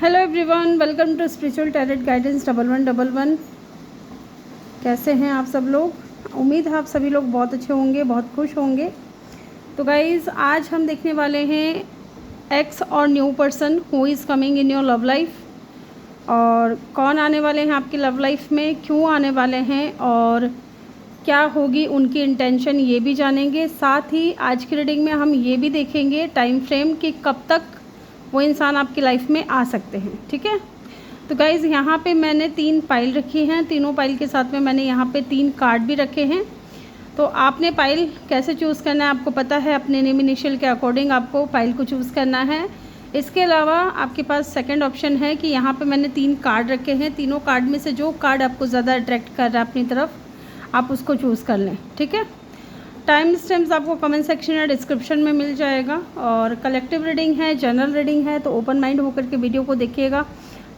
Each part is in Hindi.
Hello everyone, welcome to spiritual tarot guidance 1111। कैसे हैं आप सब लोग? उम्मीद है आप सभी लोग बहुत अच्छे होंगे, बहुत खुश होंगे। तो गाइज़, आज हम देखने वाले हैं एक्स और new person who is coming in your love life, और कौन आने वाले हैं आपकी लव लाइफ में, क्यों आने वाले हैं और क्या होगी उनकी इंटेंशन, ये भी जानेंगे। साथ ही आज की रीडिंग में हम ये भी देखेंगे टाइम फ्रेम कि कब तक वो इंसान आपकी लाइफ में आ सकते हैं। ठीक है, तो गाइज़ यहाँ पे मैंने 3 पाइल रखी हैं। तीनों पाइल के साथ में मैंने यहाँ पे 3 कार्ड भी रखे हैं। तो आपने पाइल कैसे चूज़ करना है आपको पता है, अपने नेम इनिशियल के अकॉर्डिंग आपको पाइल को चूज़ करना है। इसके अलावा आपके पास सेकंड ऑप्शन है कि यहाँ पे मैंने 3 कार्ड रखे हैं। तीनों कार्ड में से जो कार्ड आपको ज़्यादा अट्रैक्ट कर रहा है अपनी तरफ, आप उसको चूज़ कर लें। ठीक है, टाइम स्टैम्प्स आपको कमेंट सेक्शन या डिस्क्रिप्शन में मिल जाएगा। और कलेक्टिव रीडिंग है, जनरल रीडिंग है, तो ओपन माइंड होकर के वीडियो को देखिएगा।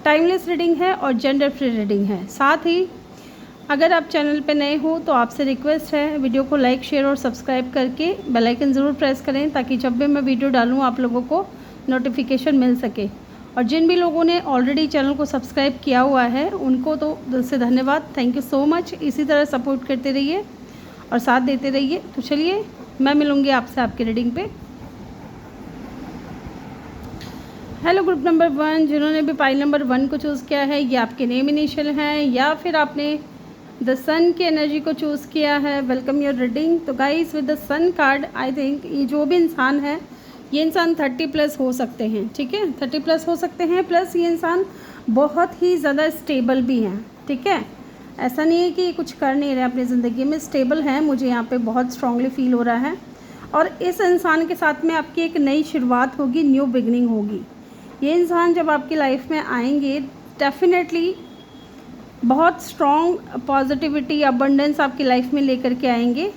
टाइमलेस रीडिंग है और जेंडर फ्री रीडिंग है। साथ ही अगर आप चैनल पे नए हो तो आपसे रिक्वेस्ट है, वीडियो को लाइक, शेयर और सब्सक्राइब करके बेल आइकन ज़रूर प्रेस करें, ताकि जब भी मैं वीडियो डालूँ आप लोगों को नोटिफिकेशन मिल सके। और जिन भी लोगों ने ऑलरेडी चैनल को सब्सक्राइब किया हुआ है उनको तो दिल से धन्यवाद, थैंक यू सो मच। इसी तरह सपोर्ट करते रहिए और साथ देते रहिए। तो चलिए, मैं मिलूँगी आपसे आपकी रीडिंग पे। हेलो ग्रुप नंबर 1, जिन्होंने भी पाइल नंबर 1 को चूज़ किया है, ये आपके नेम इनिशियल हैं या फिर आपने द सन की एनर्जी को चूज़ किया है, वेलकम योर रीडिंग। तो guys, with the sun card I think ये जो भी इंसान है, ये इंसान 30+ हो सकते हैं। ठीक है, 30+ हो सकते हैं, प्लस ये इंसान बहुत ही ज़्यादा स्टेबल भी हैं। ठीक है, ऐसा नहीं है कि कुछ कर नहीं रहे अपनी ज़िंदगी में, स्टेबल हैं, मुझे यहाँ पे बहुत स्ट्रांगली फील हो रहा है। और इस इंसान के साथ में आपकी एक नई शुरुआत होगी, न्यू बिगनिंग होगी। ये इंसान जब आपकी लाइफ में आएंगे, डेफिनेटली बहुत स्ट्रॉन्ग पॉजिटिविटी, अबंडेंस आपकी लाइफ में लेकर के आएंगे।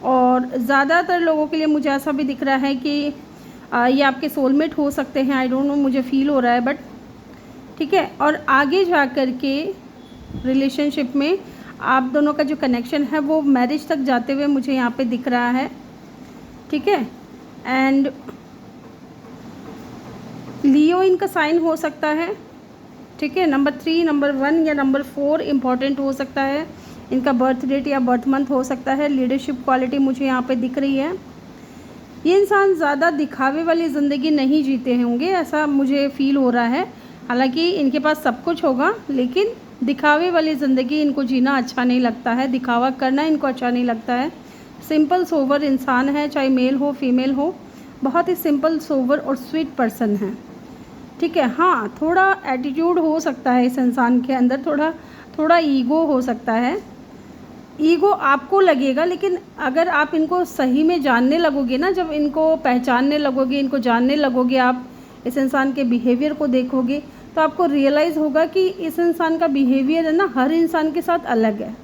और ज़्यादातर लोगों के लिए मुझे ऐसा भी दिख रहा है कि ये आपके सोलमेट हो सकते हैं। आई डोंट नो, मुझे फील हो रहा है, बट ठीक है। और आगे जा कर के रिलेशनशिप में आप दोनों का जो कनेक्शन है वो मैरिज तक जाते हुए मुझे यहाँ पे दिख रहा है। ठीक है, एंड लियो इनका साइन हो सकता है। ठीक है, नंबर 3, नंबर 1 या नंबर 4 इम्पॉर्टेंट हो सकता है। इनका बर्थ डेट या बर्थ मंथ हो सकता है। लीडरशिप क्वालिटी मुझे यहाँ पे दिख रही है। ये इंसान ज़्यादा दिखावे वाली ज़िंदगी नहीं जीते होंगे, ऐसा मुझे फील हो रहा है। हालांकि इनके पास सब कुछ होगा, लेकिन दिखावे वाली ज़िंदगी इनको जीना अच्छा नहीं लगता है, दिखावा करना इनको अच्छा नहीं लगता है। सिंपल सोवर इंसान है, चाहे मेल हो फीमेल हो, बहुत ही सिंपल सोवर और स्वीट पर्सन है। ठीक है, हाँ, थोड़ा एटीट्यूड हो सकता है इस इंसान के अंदर, थोड़ा ईगो हो सकता है। ईगो आपको लगेगा, लेकिन अगर आप इनको सही में जानने लगोगे ना, जब इनको पहचानने लगोगे, इनको जानने लगोगे, आप इस इंसान के बिहेवियर को देखोगे, तो आपको रियलाइज़ होगा कि इस इंसान का बिहेवियर है ना, हर इंसान के साथ अलग है।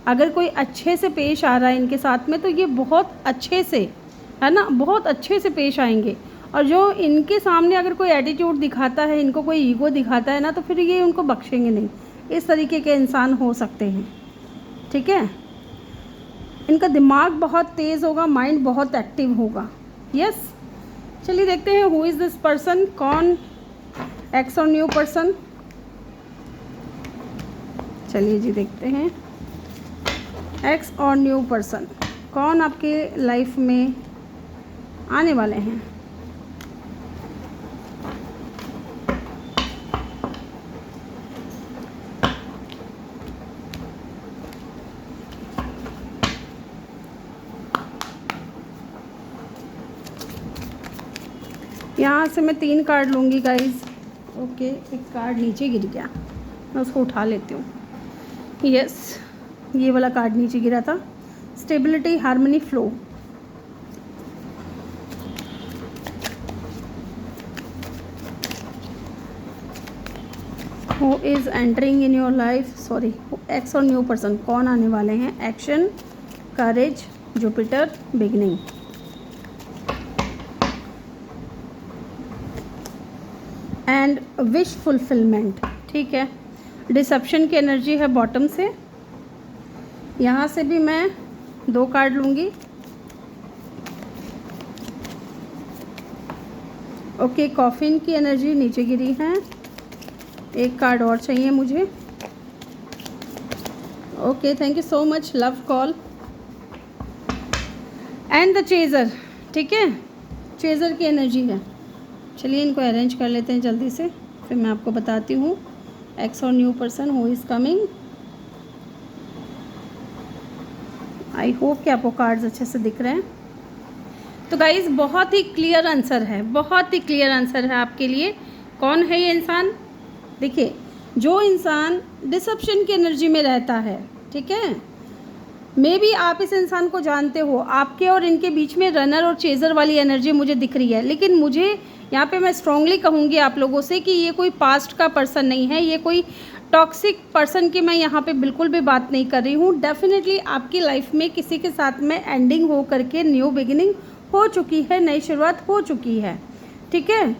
अगर कोई अच्छे से पेश आ रहा है इनके साथ में, तो ये बहुत अच्छे से, है ना, बहुत अच्छे से पेश आएंगे। और जो इनके सामने अगर कोई एटीट्यूड दिखाता है, इनको कोई ईगो दिखाता है ना, तो फिर ये उनको बख्शेंगे नहीं। इस तरीके के इंसान हो सकते हैं। ठीक है, इनका दिमाग बहुत तेज़ होगा, माइंड बहुत एक्टिव होगा। यस, चलिए देखते हैं हु इज़ दिस पर्सन। कौन एक्स और न्यू पर्सन, चलिए जी देखते हैं। एक्स और न्यू पर्सन कौन आपके लाइफ में आने वाले हैं। यहाँ से मैं 3 कार्ड लूँगी गाइज। ओके, एक कार्ड नीचे गिर गया, मैं उसको उठा लेती हूँ। यस, ये वाला कार्ड नीचे गिरा था। Stability, harmony, flow. Who is entering in your life, sorry, x और न्यू पर्सन कौन आने वाले हैं। Action, courage, Jupiter, beginning. And wish fulfilment. ठीक है, डिसेप्शन की एनर्जी है बॉटम से। यहाँ से भी मैं 2 कार्ड लूँगी। ओके, कॉफिन की एनर्जी नीचे गिरी है। एक कार्ड और चाहिए मुझे। Okay, thank you so much, love call and the chaser. ठीक है, चेज़र की एनर्जी है। चलिए इनको अरेंज कर लेते हैं जल्दी से, फिर मैं आपको बताती हूँ एक्स और new person who is coming. I hope कि आपको कार्ड्स अच्छे से दिख रहे हैं। तो गाइज़ बहुत ही क्लियर आंसर है, बहुत ही क्लियर आंसर है आपके लिए। कौन है ये इंसान? देखिए, जो इंसान डिसेप्शन की एनर्जी में रहता है, ठीक है, मे बी आप इस इंसान को जानते हो, आपके और इनके बीच में रनर और चेज़र वाली एनर्जी मुझे दिख रही है। लेकिन मुझे यहाँ पे मैं स्ट्रांगली कहूँगी आप लोगों से कि ये कोई पास्ट का पर्सन नहीं है, ये कोई टॉक्सिक पर्सन की मैं यहाँ पे बिल्कुल भी बात नहीं कर रही हूँ। डेफिनेटली आपकी लाइफ में किसी के साथ में एंडिंग हो करके न्यू बिगिनिंग हो चुकी है, नई शुरुआत हो चुकी है। ठीक है,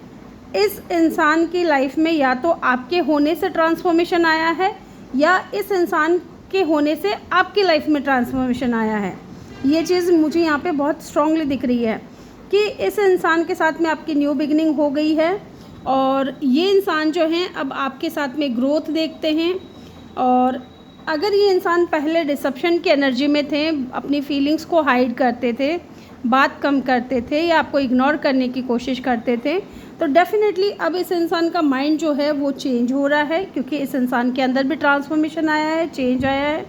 इस इंसान की लाइफ में या तो आपके होने से ट्रांसफॉर्मेशन आया है या इस इंसान के होने से आपकी लाइफ में ट्रांसफॉर्मेशन आया है। ये चीज़ मुझे यहाँ पे बहुत स्ट्रांगली दिख रही है कि इस इंसान के साथ में आपकी न्यू बिगिनिंग हो गई है और ये इंसान जो हैं अब आपके साथ में ग्रोथ देखते हैं। और अगर ये इंसान पहले डिसेप्शन की एनर्जी में थे, अपनी फीलिंग्स को हाइड करते थे, बात कम करते थे या आपको इग्नोर करने की कोशिश करते थे, तो डेफ़िनेटली अब इस इंसान का माइंड जो है वो चेंज हो रहा है, क्योंकि इस इंसान के अंदर भी ट्रांसफॉर्मेशन आया है, चेंज आया है।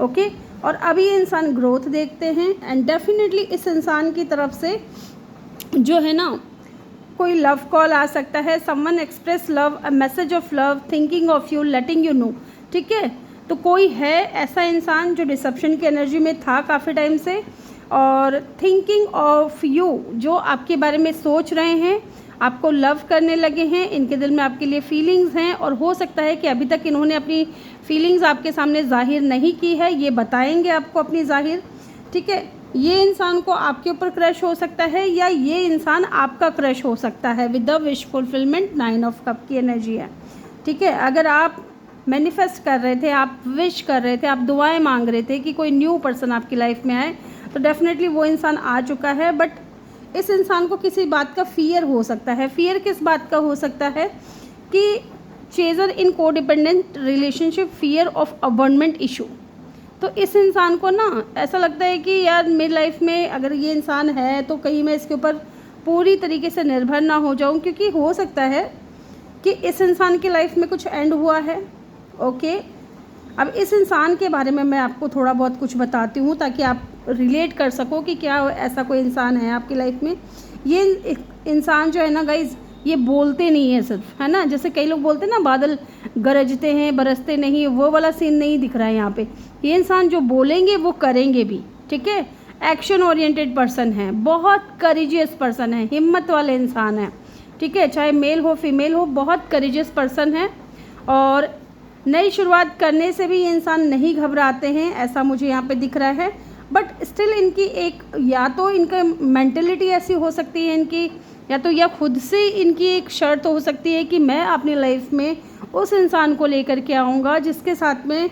ओके, और अभी ये इंसान ग्रोथ देखते हैं एंड डेफिनेटली इस इंसान की तरफ से जो है ना कोई लव कॉल आ सकता है। Someone express love, a message of love, thinking of you, letting you know. ठीक है, तो कोई है ऐसा इंसान जो डिसेप्शन की एनर्जी में था काफ़ी टाइम से और थिंकिंग ऑफ यू, जो आपके बारे में सोच रहे हैं, आपको लव करने लगे हैं, इनके दिल में आपके लिए फीलिंग्स हैं और हो सकता है कि अभी तक इन्होंने अपनी फीलिंग्स आपके सामने जाहिर नहीं की है, ये बताएंगे आपको अपनी जाहिर। ठीक है, ये इंसान को आपके ऊपर क्रश हो सकता है या ये इंसान आपका क्रश हो सकता है with the wish fulfilment. 9 of cup की एनर्जी है। ठीक है, अगर आप मैनिफेस्ट कर रहे थे, आप विश कर रहे थे, आप दुआएं मांग रहे थे कि कोई न्यू पर्सन आपकी लाइफ में आए, तो डेफिनेटली वो इंसान आ चुका है। बट इस इंसान को किसी बात का फ़ियर हो सकता है। फ़ियर किस बात का हो सकता है कि chaser in codependent relationship, fear of abandonment issue. तो इस इंसान को ना ऐसा लगता है कि यार मेरी लाइफ में अगर ये इंसान है तो कहीं मैं इसके ऊपर पूरी तरीके से निर्भर ना हो जाऊं, क्योंकि हो सकता है कि इस इंसान की लाइफ में कुछ एंड हुआ है। ओके, अब इस इंसान के बारे में मैं आपको थोड़ा बहुत कुछ बताती हूँ ताकि आप रिलेट कर सको कि क्या ऐसा कोई इंसान है आपकी लाइफ में। ये इंसान जो है ना गाइज़, ये बोलते नहीं है सिर्फ, है ना, जैसे कई लोग बोलते हैं ना बादल गरजते हैं बरसते नहीं, वो वाला सीन नहीं दिख रहा है यहाँ पे। ये इंसान जो बोलेंगे वो करेंगे भी। ठीक है, एक्शन ओरिएंटेड पर्सन है, बहुत करेजियस पर्सन है, हिम्मत वाले इंसान है। ठीक है, चाहे मेल हो फीमेल हो, बहुत करेजियस पर्सन है और नई शुरुआत करने से भी ये इंसान नहीं घबराते हैं, ऐसा मुझे यहाँ पे दिख रहा है। बट स्टिल इनकी एक, या तो इनका मेंटेलिटी ऐसी हो सकती है इनकी, या तो या खुद से इनकी एक शर्त हो सकती है कि मैं अपनी लाइफ में उस इंसान को लेकर के आऊँगा जिसके साथ में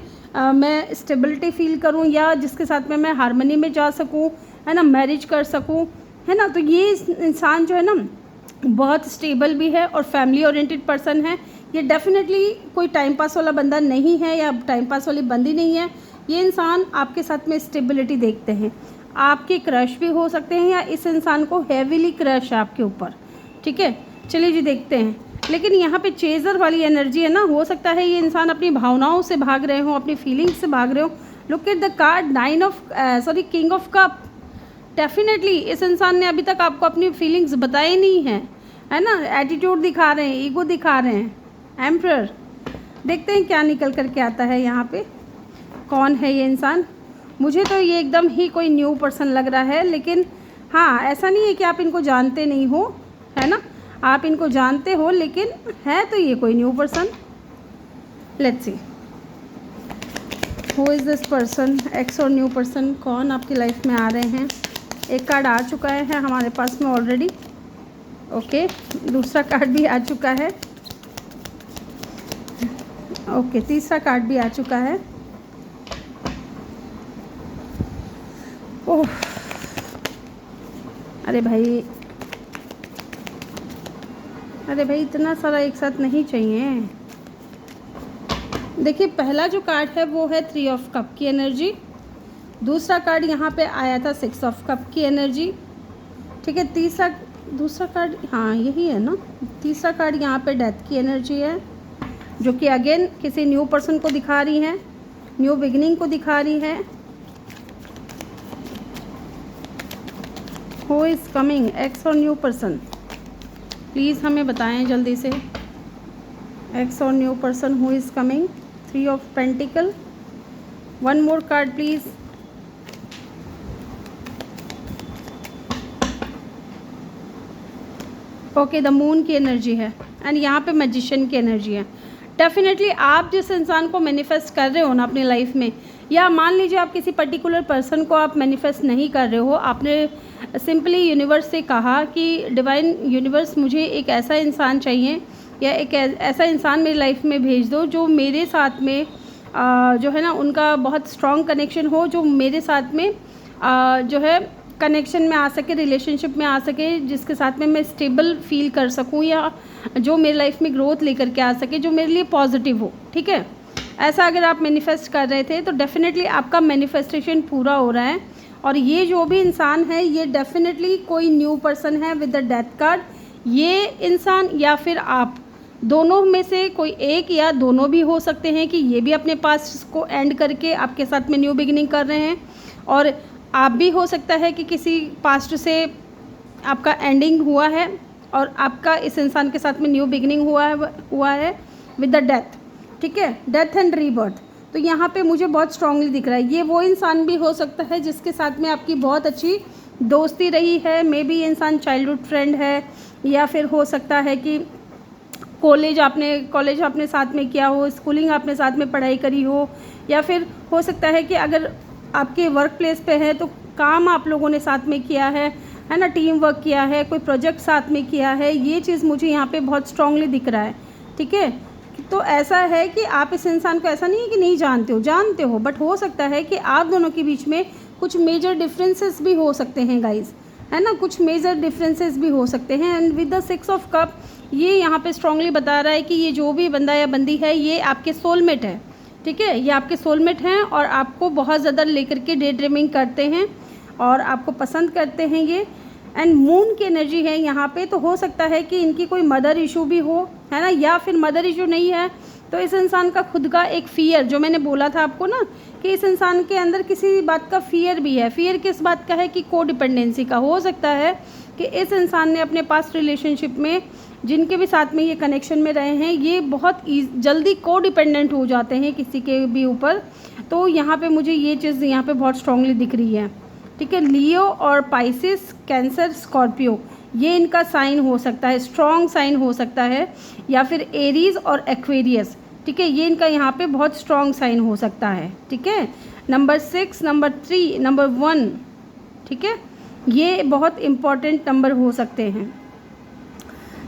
मैं स्टेबिलिटी फील करूँ या जिसके साथ में मैं हारमोनी में जा सकूँ, है ना, मैरिज कर सकूँ, है ना। तो ये इंसान जो है ना बहुत स्टेबल भी है और फैमिली ओरिएंटेड पर्सन है। ये डेफिनेटली कोई टाइम पास वाला बंदा नहीं है या टाइम पास वाली बंदी नहीं है। ये इंसान आपके साथ में स्टेबिलिटी देखते हैं, आपके क्रश भी हो सकते हैं या इस इंसान को हैवीली क्रश है आपके ऊपर। ठीक है, चलिए जी देखते हैं। लेकिन यहाँ पे चेज़र वाली एनर्जी है ना, हो सकता है ये इंसान अपनी भावनाओं से भाग रहे हो, अपनी फीलिंग्स से भाग रहे हो। Look at the card king of cup. Definitely इस इंसान ने अभी तक आपको अपनी फीलिंग्स बताई नहीं है ना, एटीट्यूड दिखा रहे हैं, ईगो दिखा रहे हैं। एम्परर, देखते हैं क्या निकल कर के आता है यहाँ पे। कौन है ये इंसान? मुझे तो ये एकदम ही कोई न्यू पर्सन लग रहा है, लेकिन हाँ, ऐसा नहीं है कि आप इनको जानते नहीं हो, है ना, आप इनको जानते हो, लेकिन है तो ये कोई new person. Let's see who is this person, ex और न्यू पर्सन कौन आपकी लाइफ में आ रहे हैं। एक कार्ड आ चुका है हमारे पास में ऑलरेडी। ओके, दूसरा कार्ड भी आ चुका है। ओके, तीसरा कार्ड भी आ चुका है। ओह, अरे भाई इतना सारा एक साथ नहीं चाहिए। देखिए पहला जो कार्ड है वो है 3 ऑफ कप की एनर्जी, दूसरा कार्ड यहाँ पे आया था 6 ऑफ कप की एनर्जी, ठीक है। दूसरा कार्ड, हाँ यही है ना, तीसरा कार्ड यहाँ पे डेथ की एनर्जी है, जो कि अगेन किसी न्यू पर्सन को दिखा रही है, न्यू बिगिनिंग को दिखा रही है। हु इज़ कमिंग, एक्स और न्यू पर्सन, प्लीज़ हमें बताएं जल्दी से, एक्स और new person who is coming. 3 of pentacle, one more card please. Okay, the moon की एनर्जी है एंड यहाँ पे मैजिशियन की एनर्जी है। डेफिनेटली आप जिस इंसान को मैनिफेस्ट कर रहे हो ना अपनी लाइफ में, या मान लीजिए आप किसी पर्टिकुलर पर्सन को आप मैनिफेस्ट नहीं कर रहे हो, आपने सिंपली यूनिवर्स से कहा कि डिवाइन यूनिवर्स मुझे एक ऐसा इंसान चाहिए या एक ऐसा इंसान मेरी लाइफ में भेज दो जो मेरे साथ में जो है ना उनका बहुत स्ट्रॉन्ग कनेक्शन हो, जो मेरे साथ में जो है कनेक्शन में आ सके, रिलेशनशिप में आ सके, जिसके साथ में मैं स्टेबल फील कर सकूं, या जो मेरी लाइफ में ग्रोथ लेकर के आ सके, जो मेरे लिए पॉजिटिव हो, ठीक है। ऐसा अगर आप मैनिफेस्ट कर रहे थे तो डेफिनेटली आपका मैनिफेस्टेशन पूरा हो रहा है। और ये जो भी इंसान है ये डेफिनेटली कोई न्यू पर्सन है विद द डेथ कार्ड। ये इंसान या फिर आप दोनों में से कोई एक या दोनों भी हो सकते हैं कि ये भी अपने पास्ट को एंड करके आपके साथ में न्यू बिगिनिंग कर रहे हैं, और आप भी हो सकता है कि किसी पास्ट से आपका एंडिंग हुआ है और आपका इस इंसान के साथ में न्यू बिगिनिंग हुआ है विद द डेथ, ठीक है, डेथ एंड रीबर्थ। तो यहाँ पे मुझे बहुत स्ट्रांगली दिख रहा है ये वो इंसान भी हो सकता है जिसके साथ में आपकी बहुत अच्छी दोस्ती रही है। मे बी इंसान चाइल्डहुड फ्रेंड है, या फिर हो सकता है कि कॉलेज आपने साथ में किया हो, स्कूलिंग आपने साथ में पढ़ाई करी हो, या फिर हो सकता है कि अगर आपके वर्क प्लेस पे है तो काम आप लोगों ने साथ में किया है ना, टीम वर्क किया है, कोई प्रोजेक्ट साथ में किया है। ये चीज़ मुझे यहाँ पे बहुत स्ट्रांगली दिख रहा है, ठीक है। तो ऐसा है कि आप इस इंसान को ऐसा नहीं है कि नहीं जानते हो, बट हो सकता है कि आप दोनों के बीच में कुछ मेजर डिफरेंसेस भी हो सकते हैं गाइज, है ना, कुछ मेजर डिफरेंसेस भी हो सकते हैं। And with the 6 of cup ये यहाँ पे स्ट्रांगली बता रहा है कि ये जो भी बंदा या बंदी है ये आपके सोलमेट है, ठीक है, ये आपके सोलमेट हैं और आपको बहुत ज़्यादा लेकर के डे ड्रीमिंग करते हैं और आपको पसंद करते हैं ये। एंड मून की एनर्जी है यहाँ पे, तो हो सकता है कि इनकी कोई मदर इशू भी हो, है ना, या फिर मदर इशू नहीं है तो इस इंसान का खुद का एक फ़ियर, जो मैंने बोला था आपको ना कि इस इंसान के अंदर किसी बात का फ़ियर भी है। फ़ियर किस बात का है कि को डिपेंडेंसी का। हो सकता है कि इस इंसान ने अपने पास्ट रिलेशनशिप में जिनके भी साथ में ये कनेक्शन में रहे हैं ये बहुत जल्दी को डिपेंडेंट हो जाते हैं किसी के भी ऊपर। तो यहाँ पे मुझे ये चीज़ यहाँ पे बहुत स्ट्रांगली दिख रही है, ठीक है। लियो और पाइसिस, कैंसर, स्कॉर्पियो ये इनका साइन हो सकता है, स्ट्रॉन्ग साइन हो सकता है, या फिर एरीज और एक्वेरियस, ठीक है, ये इनका यहाँ पे बहुत स्ट्रॉन्ग साइन हो सकता है, ठीक है। नंबर 6, नंबर 3, नंबर 1, ठीक है, ये बहुत इम्पॉर्टेंट नंबर हो सकते हैं।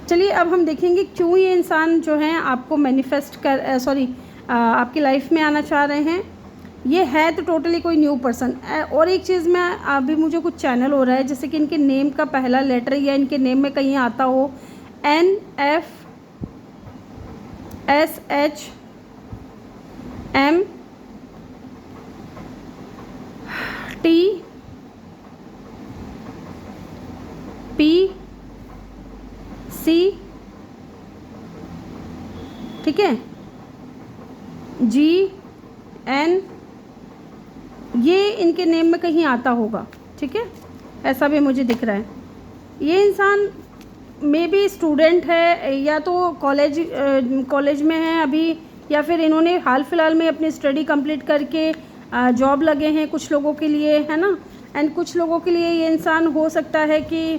चलिए अब हम देखेंगे क्यों ये इंसान जो है आपको मैनिफेस्ट आपकी लाइफ में आना चाह रहे हैं। ये है तो टोटली कोई न्यू पर्सन। और एक चीज़ में अभी मुझे कुछ चैनल हो रहा है जैसे कि इनके नेम का पहला लेटर या इनके नेम में कहीं आता हो NF SH M T P C, ठीक है, GN, ये इनके नेम में कहीं आता होगा, ठीक है, ऐसा भी मुझे दिख रहा है। ये इंसान मे बी स्टूडेंट है या तो कॉलेज में है अभी, या फिर इन्होंने हाल फिलहाल में अपनी स्टडी कंप्लीट करके जॉब लगे हैं कुछ लोगों के लिए, है ना। एंड कुछ लोगों के लिए ये इंसान हो सकता है कि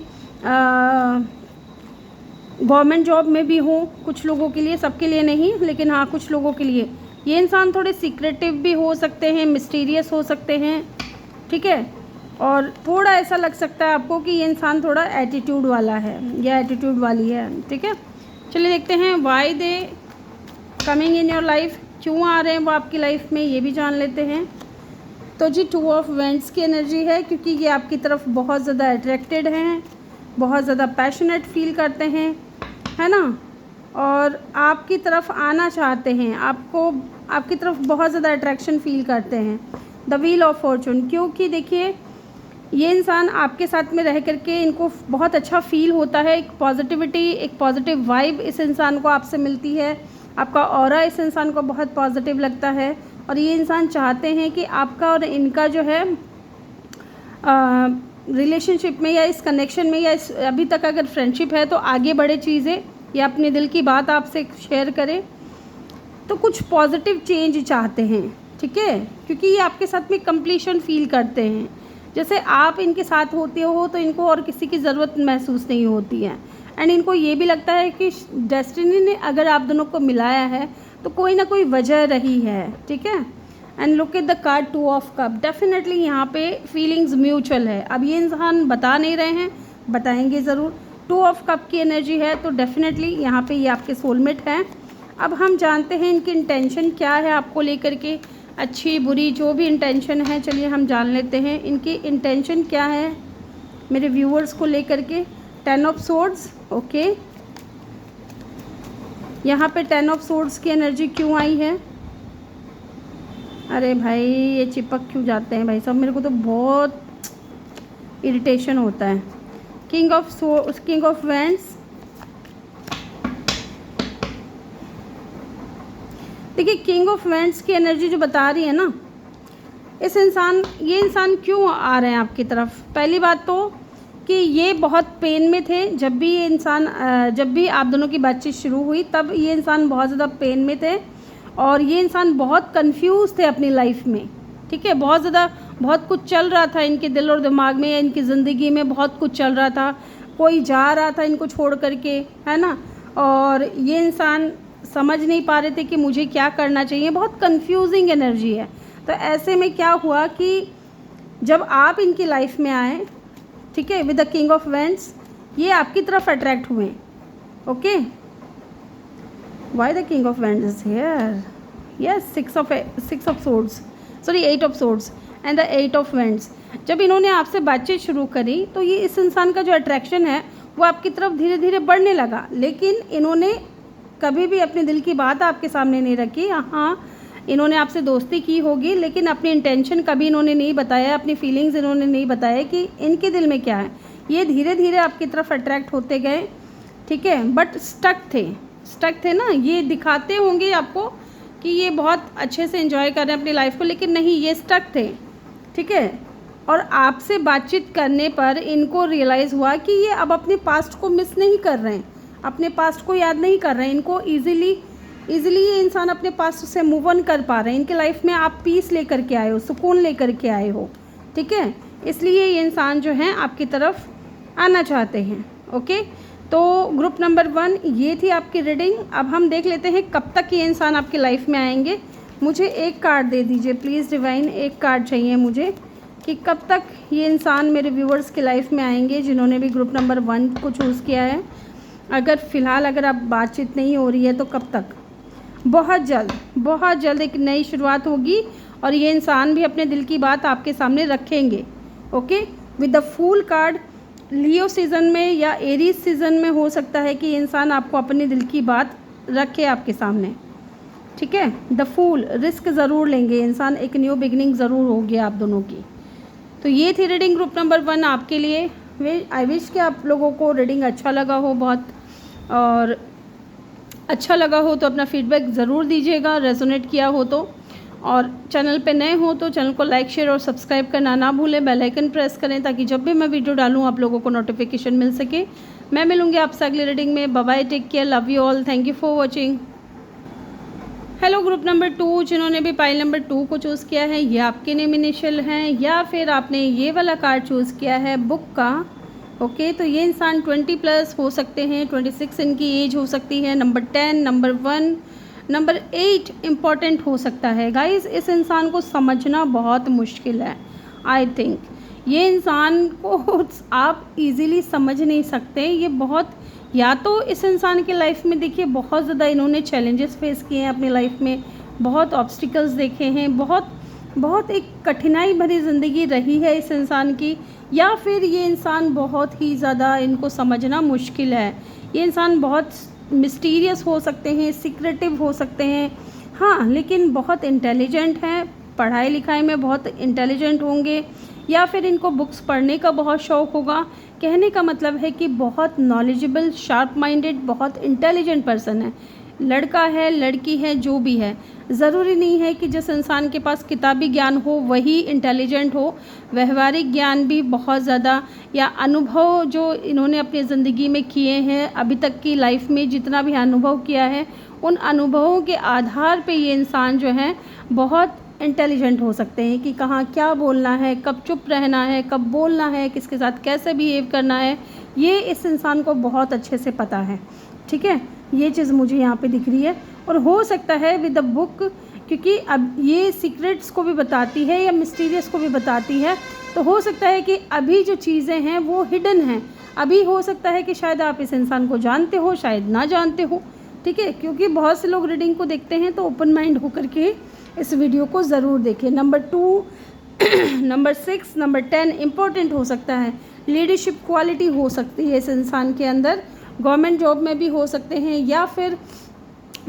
गवर्नमेंट जॉब में भी हो, कुछ लोगों के लिए, सबके लिए नहीं, लेकिन हाँ कुछ लोगों के लिए। ये इंसान थोड़े सीक्रेटिव भी हो सकते हैं, मिस्टीरियस हो सकते हैं, ठीक है। और थोड़ा ऐसा लग सकता है आपको कि ये इंसान थोड़ा एटीट्यूड वाला है या एटीट्यूड वाली है, ठीक है। चलिए देखते हैं why they coming in your life, क्यों आ रहे हैं वो आपकी लाइफ में, ये भी जान लेते हैं। तो जी 2 ऑफ वेंट्स की एनर्जी है, क्योंकि ये आपकी तरफ बहुत ज़्यादा अट्रैक्टेड हैं, बहुत ज़्यादा पैशनेट फील करते हैं, है ना। और आपकी तरफ आना चाहते हैं, आपकी तरफ बहुत ज़्यादा अट्रैक्शन फील करते हैं। द व्हील ऑफ फॉर्चून, क्योंकि देखिए ये इंसान आपके साथ में रह करके इनको बहुत अच्छा फील होता है, एक पॉजिटिविटी, एक पॉजिटिव वाइब इस इंसान को आपसे मिलती है, आपका ऑरा इस इंसान को बहुत पॉजिटिव लगता है। और ये इंसान चाहते हैं कि आपका और इनका जो है रिलेशनशिप में या इस कनेक्शन में या इस अभी तक अगर फ्रेंडशिप है तो आगे बढ़े चीज़ें, या अपने दिल की बात आपसे शेयर करें, तो कुछ पॉजिटिव चेंज चाहते हैं, ठीक है, क्योंकि ये आपके साथ में कंप्लीशन फील करते हैं। जैसे आप इनके साथ होते हो तो इनको और किसी की ज़रूरत महसूस नहीं होती है। एंड इनको ये भी लगता है कि डेस्टिनी ने अगर आप दोनों को मिलाया है तो कोई ना कोई वजह रही है, ठीक है। And look at the card 2 of cup, definitely यहाँ पे फीलिंग्स म्यूचुअल है। अब ये इंसान बता नहीं रहे हैं, बताएंगे ज़रूर। 2 ऑफ कप की एनर्जी है तो डेफिनेटली यहाँ पे ये आपके सोलमेट हैं। अब हम जानते हैं इनकी इंटेंशन क्या है आपको लेकर के, अच्छी बुरी जो भी इंटेंशन है, चलिए हम जान लेते हैं इनकी इंटेंशन क्या है मेरे व्यूअर्स को लेकर के। 10 ऑफ सोर्ड्स, ओके, यहाँ पे 10 ऑफ सोर्ड्स की एनर्जी क्यों आई है? अरे भाई ये चिपक क्यों जाते हैं भाई साहब, मेरे को तो बहुत इरिटेशन होता है। किंग ऑफ वैंड्स, देखिए किंग ऑफ वैंड्स की एनर्जी जो बता रही है ना, ये इंसान क्यों आ रहे हैं आपकी तरफ? पहली बात तो कि ये बहुत पेन में थे जब भी आप दोनों की बातचीत शुरू हुई, तब ये इंसान बहुत ज़्यादा पेन में थे और ये इंसान बहुत कंफ्यूज थे अपनी लाइफ में, ठीक है। बहुत कुछ चल रहा था इनके दिल और दिमाग में, इनकी ज़िंदगी में बहुत कुछ चल रहा था, कोई जा रहा था इनको छोड़ करके, है ना, और ये इंसान समझ नहीं पा रहे थे कि मुझे क्या करना चाहिए, बहुत कंफ्यूजिंग एनर्जी है। तो ऐसे में क्या हुआ कि जब आप इनकी लाइफ में आए, ठीक है, with the king of wands, ये आपकी तरफ अट्रैक्ट हुए, okay. Why the king of wands is here? Yes, 6 of swords, sorry 8 of swords and the 8 of wands. जब इन्होंने आपसे बातचीत शुरू करी तो ये इस इंसान का जो अट्रैक्शन है वो आपकी तरफ धीरे धीरे बढ़ने लगा, लेकिन इन्होंने कभी भी अपने दिल की बात आपके सामने नहीं रखी। हाँ, इन्होंने आपसे दोस्ती की होगी, लेकिन अपनी इंटेंशन कभी इन्होंने नहीं बताया, अपनी फीलिंग्स इन्होंने नहीं बताया कि इनके दिल में क्या है। ये धीरे धीरे आपकी तरफ अट्रैक्ट होते गए, ठीक है, बट स्टक थे ना। ये दिखाते होंगे आपको कि ये बहुत अच्छे से एंजॉय कर रहे हैं अपनी लाइफ को, लेकिन नहीं, ये स्टक थे, ठीक है। और आपसे बातचीत करने पर इनको रियलाइज़ हुआ कि ये अब अपने पास्ट को मिस नहीं कर रहे हैं, अपने पास्ट को याद नहीं कर रहे हैं। इनको ईज़िली ये इंसान अपने पास्ट से मूव ऑन कर पा रहे हैं। इनके लाइफ में आप पीस लेकर के आए हो, सुकून लेकर के आए हो, ठीक है, इसलिए ये इंसान जो है आपकी तरफ आना चाहते हैं, ओके। तो ग्रुप नंबर 1 ये थी आपकी रीडिंग। अब हम देख लेते हैं कब तक ये इंसान आपकी लाइफ में आएंगे। मुझे एक कार्ड दे दीजिए प्लीज़ डिवाइन, एक कार्ड चाहिए मुझे कि कब तक ये इंसान मेरे व्यूवर्स की लाइफ में आएंगे जिन्होंने भी ग्रुप नंबर 1 को चूज़ किया है। अगर आप बातचीत नहीं हो रही है तो कब तक? बहुत जल्द एक नई शुरुआत होगी और ये इंसान भी अपने दिल की बात आपके सामने रखेंगे, okay. With the fool card, Leo season में या एरीज सीज़न में हो सकता है कि इंसान आपको अपने दिल की बात रखे आपके सामने, ठीक है। द फूल, रिस्क ज़रूर लेंगे इंसान, एक न्यू बिगनिंग ज़रूर होगी आप दोनों की। तो ये थी रीडिंग ग्रुप नंबर 1 आपके लिए। आई विश कि आप लोगों को रीडिंग अच्छा लगा हो बहुत, और अच्छा लगा हो तो अपना फीडबैक ज़रूर दीजिएगा, रेजोनेट किया हो तो। और चैनल पे नए हो तो चैनल को लाइक, शेयर और सब्सक्राइब करना ना भूलें, बेल आइकन प्रेस करें ताकि जब भी मैं वीडियो डालूँ आप लोगों को नोटिफिकेशन मिल सके। मैं मिलूँगी आपसे अगली रीडिंग में। Bye bye, take care, love you all, thank you for watching. Hello group number 2, जिन्होंने भी पाइल नंबर 2 को चूज़ किया है, ये आपके नेम इनिशियल हैं या फिर आपने ये वाला कार्ड चूज़ किया है बुक का, ओके। तो ये इंसान 20+ हो सकते हैं, 26 इनकी एज हो सकती है। नंबर 10, नंबर 1, नंबर 8 इम्पॉर्टेंट हो सकता है। गाइस, इस इंसान को समझना बहुत मुश्किल है। आई थिंक ये इंसान को आप इजीली समझ नहीं सकते। ये बहुत, या तो इस इंसान की लाइफ में देखिए बहुत ज़्यादा इन्होंने चैलेंजेस फेस किए हैं अपनी लाइफ में, बहुत ऑब्स्टिकल्स देखे हैं, बहुत एक कठिनाई भरी ज़िंदगी रही है इस इंसान की, या फिर ये इंसान बहुत ही ज़्यादा, इनको समझना मुश्किल है, ये इंसान बहुत मिस्टीरियस हो सकते हैं, सीक्रेटिव हो सकते हैं, हाँ, लेकिन बहुत इंटेलिजेंट हैं, पढ़ाई लिखाई में बहुत इंटेलिजेंट होंगे, या फिर इनको बुक्स पढ़ने का बहुत शौक़ होगा। कहने का मतलब है कि बहुत नॉलेजेबल, शार्प माइंडेड, बहुत इंटेलिजेंट पर्सन है। लड़का है, लड़की है, जो भी है, ज़रूरी नहीं है कि जिस इंसान के पास किताबी ज्ञान हो वही इंटेलिजेंट हो। व्यवहारिक ज्ञान भी बहुत ज़्यादा, या अनुभव जो इन्होंने अपनी ज़िंदगी में किए हैं, अभी तक की लाइफ में जितना भी अनुभव किया है, उन अनुभवों के आधार पे ये इंसान जो है बहुत इंटेलिजेंट हो सकते हैं कि कहाँ क्या बोलना है, कब चुप रहना है, कब बोलना है, किसके साथ कैसे बिहेव करना है, ये इस इंसान को बहुत अच्छे से पता है। ठीक है, ये चीज़ मुझे यहाँ पे दिख रही है। और हो सकता है विद द बुक, क्योंकि अब ये सीक्रेट्स को भी बताती है या मिस्टीरियस को भी बताती है, तो हो सकता है कि अभी जो चीज़ें हैं वो हिडन हैं। अभी हो सकता है कि शायद आप इस इंसान को जानते हो, शायद ना जानते हो। ठीक है, क्योंकि बहुत से लोग रीडिंग को देखते हैं, तो ओपन माइंड होकर के इस वीडियो को ज़रूर देखें। नंबर 2, नंबर 6, नंबर 10 इम्पोर्टेंट हो सकता है। लीडरशिप क्वालिटी हो सकती है इस इंसान के अंदर, गवर्नमेंट जॉब में भी हो सकते हैं, या फिर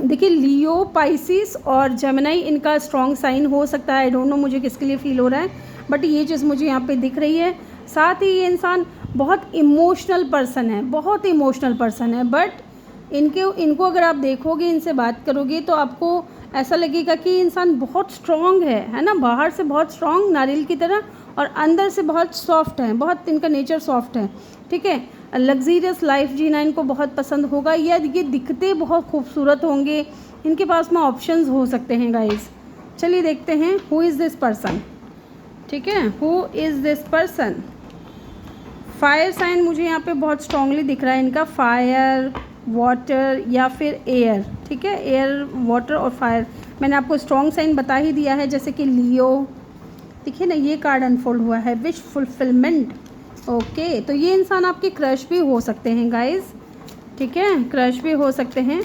देखिए लियो, पाइसिस और जेमिनी इनका स्ट्रॉन्ग साइन हो सकता है। आई डोंट नो मुझे किसके लिए फील हो रहा है, बट ये चीज़ मुझे यहाँ पे दिख रही है। साथ ही ये इंसान बहुत इमोशनल पर्सन है, बहुत इमोशनल पर्सन है, बट इनको अगर आप देखोगे, इनसे बात करोगे, तो आपको ऐसा लगेगा कि इंसान बहुत स्ट्रॉन्ग है ना, बाहर से बहुत स्ट्रॉन्ग नारियल की तरह, और अंदर से बहुत सॉफ्ट है, बहुत इनका नेचर सॉफ्ट है। ठीक है, लग्जीरियस लाइफ जीना इनको बहुत पसंद होगा, या ये दिखते बहुत खूबसूरत होंगे। इनके पास में ऑप्शंस हो सकते हैं गाइस। चलिए देखते हैं हु इज़ दिस पर्सन। ठीक है, who is this person. Fire sign मुझे यहाँ पे बहुत स्ट्रांगली दिख रहा है इनका, फायर, वाटर या फिर एयर। ठीक है, एयर, वाटर और फायर। मैंने आपको स्ट्रॉन्ग साइन बता ही दिया है, जैसे कि लियो। देखिए ना, ये कार्ड अनफोल्ड हुआ है, विश फुलफिलमेंट। ओके, तो ये इंसान आपके क्रश भी हो सकते हैं गाइस। ठीक है, क्रश भी हो सकते हैं।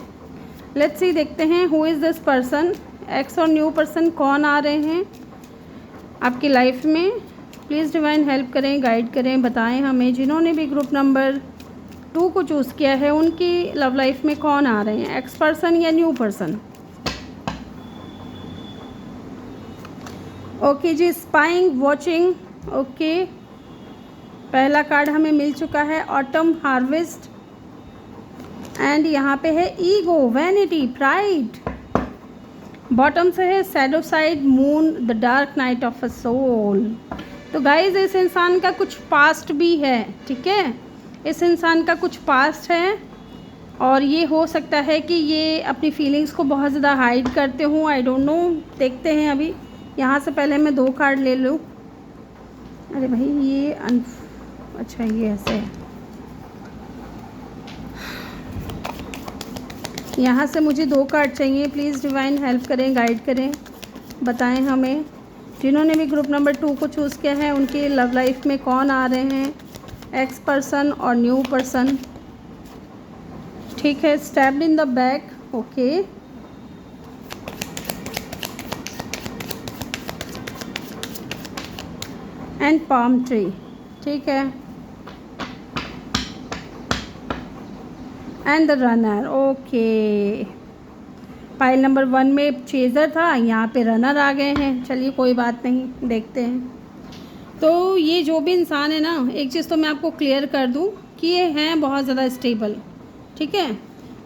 लेट्स सी, देखते हैं who is this person. Ex और न्यू पर्सन कौन आ रहे हैं आपकी लाइफ में। प्लीज़ डिवाइन हेल्प करें, गाइड करें, बताएं हमें। जिन्होंने भी ग्रुप नंबर 2 को चूज़ किया है, उनकी लव लाइफ में कौन आ रहे हैं, एक्स पर्सन या न्यू पर्सन। ओके जी, स्पाइंग, वॉचिंग। ओके, पहला कार्ड हमें मिल चुका है, ऑटम हार्वेस्ट, एंड यहाँ पे है ईगो, वैनिटी, प्राइड। बॉटम से है shadow side, moon, the dark night of a soul. तो गाइज इस इंसान का कुछ पास्ट भी है। ठीक है, इस इंसान का कुछ पास्ट है, और ये हो सकता है कि ये अपनी फीलिंग्स को बहुत ज़्यादा हाइड करते हों। आई डोंट नो, देखते हैं अभी। यहाँ से पहले मैं 2 कार्ड ले लूँ। अरे भाई ये अच्छा, ये ऐसे है। यहाँ से मुझे 2 कार्ड चाहिए। प्लीज़ डिवाइन हेल्प करें, गाइड करें, बताएं हमें। जिन्होंने भी ग्रुप नंबर 2 को चूज़ किया है, उनके लव लाइफ में कौन आ रहे हैं, एक्स पर्सन और न्यू पर्सन। ठीक है, stabbed in the back. Okay, and palm tree. ठीक है, and the runner. Okay, pile number 1 में चेज़र था, यहाँ पे रनर आ गए हैं। चलिए कोई बात नहीं, देखते हैं। तो ये जो भी इंसान है ना, एक चीज़ तो मैं आपको क्लियर कर दूं कि ये हैं बहुत ज़्यादा स्टेबल। ठीक है,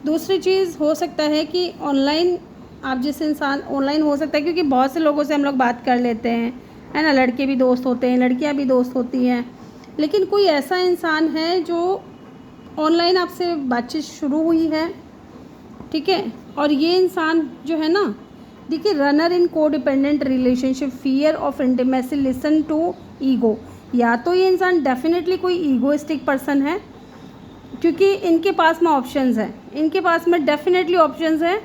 दूसरी चीज़ हो सकता है कि ऑनलाइन आप जिस इंसान, ऑनलाइन हो सकता है क्योंकि बहुत से लोगों से हम लोग बात कर लेते हैं, है ना, लड़के भी दोस्त होते हैं, लड़कियां भी दोस्त होती हैं, लेकिन कोई ऐसा इंसान है जो ऑनलाइन आपसे बातचीत शुरू हुई है। ठीक है, और ये इंसान जो है ना, देखिए, runner in codependent relationship, fear of intimacy, listen to ego. या तो ये इंसान डेफिनेटली कोई ईगोइस्टिक पर्सन है, क्योंकि इनके पास में ऑप्शंस हैं, इनके पास में डेफिनेटली ऑप्शंस हैं,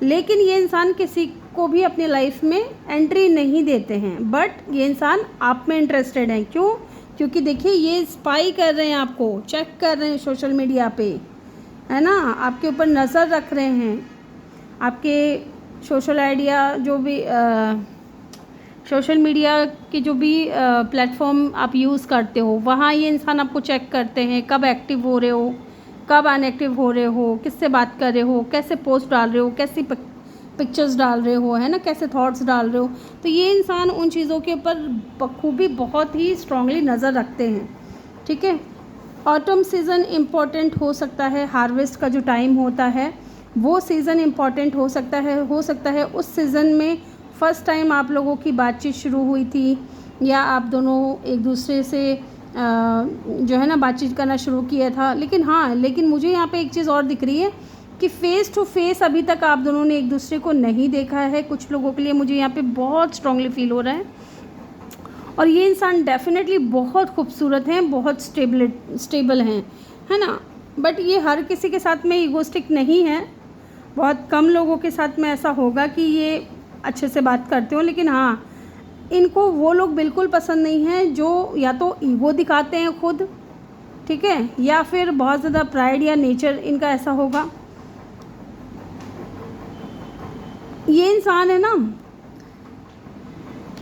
लेकिन ये इंसान किसी को भी अपनी लाइफ में एंट्री नहीं देते हैं। बट ये इंसान आप में इंटरेस्टेड हैं। क्यों? क्योंकि देखिए, ये स्पाई कर रहे हैं, आपको चेक कर रहे हैं सोशल मीडिया पे, है ना, आपके ऊपर नज़र रख रहे हैं। आपके सोशल आइडिया जो भी सोशल मीडिया के जो भी प्लेटफॉर्म आप यूज़ करते हो, वहाँ ये इंसान आपको चेक करते हैं, कब एक्टिव हो रहे हो, कब अनएक्टिव हो रहे हो, किससे बात कर रहे हो, कैसे पोस्ट डाल रहे हो, कैसी पिक्चर्स डाल रहे हो, है ना, कैसे थॉट्स डाल रहे हो। तो ये इंसान उन चीज़ों के ऊपर बखूबी बहुत ही स्ट्रांगली नज़र रखते हैं। ठीक है। ऑटम सीज़न इम्पॉर्टेंट हो सकता है, हार्वेस्ट का जो टाइम होता है वो सीज़न इम्पॉर्टेंट हो सकता है उस सीज़न में फ़र्स्ट टाइम आप लोगों की बातचीत शुरू हुई थी, या आप दोनों एक दूसरे से जो है ना बातचीत करना शुरू किया था। लेकिन मुझे यहाँ पे एक चीज़ और दिख रही है कि फ़ेस टू फेस अभी तक आप दोनों ने एक दूसरे को नहीं देखा है। कुछ लोगों के लिए मुझे यहाँ पे बहुत स्ट्रांगली फील हो रहा है। और ये इंसान डेफिनेटली बहुत खूबसूरत हैं, बहुत स्टेबल हैं, है ना। बट ये हर किसी के साथ में ईगोस्टिक नहीं है। बहुत कम लोगों के साथ में ऐसा होगा कि ये अच्छे से बात करते हो, लेकिन हाँ, इनको वो लोग बिल्कुल पसंद नहीं हैं जो या तो ईगो दिखाते हैं खुद, ठीक है, या फिर बहुत ज़्यादा प्राइड या नेचर इनका ऐसा होगा। ये इंसान है ना,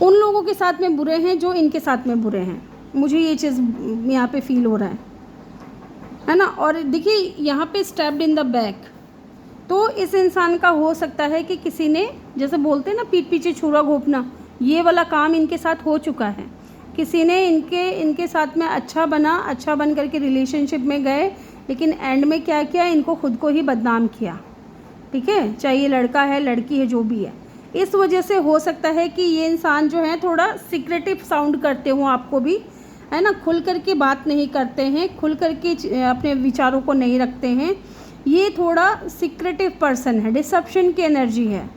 उन लोगों के साथ में बुरे हैं जो इनके साथ में बुरे हैं। मुझे ये चीज़ यहाँ पे फील हो रहा है ना। और देखिए यहाँ पे स्टैब्ड इन द बैक, तो इस इंसान का हो सकता है कि किसी ने, जैसे बोलते हैं ना पीठ पीछे छुरा घोंपना, ये वाला काम इनके साथ हो चुका है। किसी ने इनके साथ में अच्छा बन करके रिलेशनशिप में गए, लेकिन एंड में क्या किया, इनको खुद को ही बदनाम किया। ठीक है, चाहे ये लड़का है लड़की है जो भी है। इस वजह से हो सकता है कि ये इंसान जो है थोड़ा सीक्रेटिव साउंड करते हों आपको भी, है ना, खुल कर के बात नहीं करते हैं, खुल कर के अपने विचारों को नहीं रखते हैं। ये थोड़ा सीक्रेटिव पर्सन है, डिसेप्शन की एनर्जी है।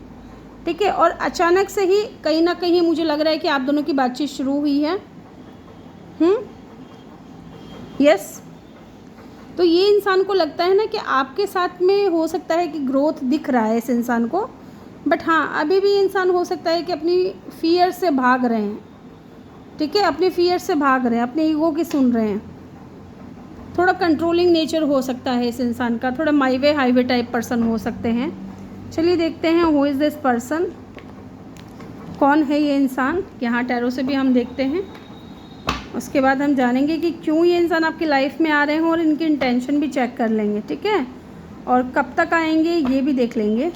ठीक है। और अचानक से ही कहीं ना कहीं मुझे लग रहा है कि आप दोनों की बातचीत शुरू हुई है। यस। तो ये इंसान को लगता है ना कि आपके साथ में हो सकता है कि ग्रोथ दिख रहा है इस इंसान को, बट हाँ अभी भी इंसान हो सकता है कि अपनी फियर से भाग रहे हैं। ठीक है, अपने फियर से भाग रहे हैं, अपने ईगो की सुन रहे हैं। थोड़ा कंट्रोलिंग नेचर हो सकता है इस इंसान का, थोड़ा माई वे हाईवे टाइप पर्सन हो सकते हैं। चलिए देखते हैं हु इज़ दिस पर्सन, कौन है ये इंसान। यहाँ टैरो से भी हम देखते हैं, उसके बाद हम जानेंगे कि क्यों ये इंसान आपकी लाइफ में आ रहे हैं, और इनकी इंटेंशन भी चेक कर लेंगे। ठीक है, और कब तक आएंगे ये भी देख लेंगे।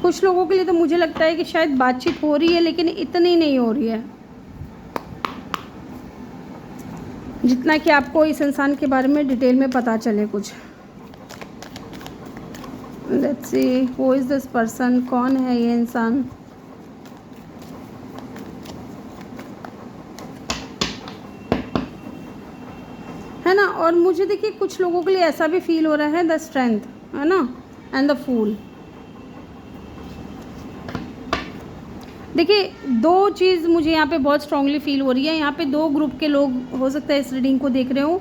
कुछ लोगों के लिए तो मुझे लगता है कि शायद बातचीत हो रही है, लेकिन इतनी नहीं हो रही है जितना कि आपको इस इंसान के बारे में डिटेल में पता चले कुछ। Let's see who is this person, कौन है ये इंसान। है ना। और मुझे देखिए कुछ लोगों के लिए ऐसा भी फील हो रहा है, द स्ट्रेंथ, है ना, एंड द फूल। देखिए दो चीज़ मुझे यहाँ पे बहुत स्ट्रांगली फील हो रही है। यहाँ पे दो ग्रुप के लोग हो सकता है इस रीडिंग को देख रहे हो।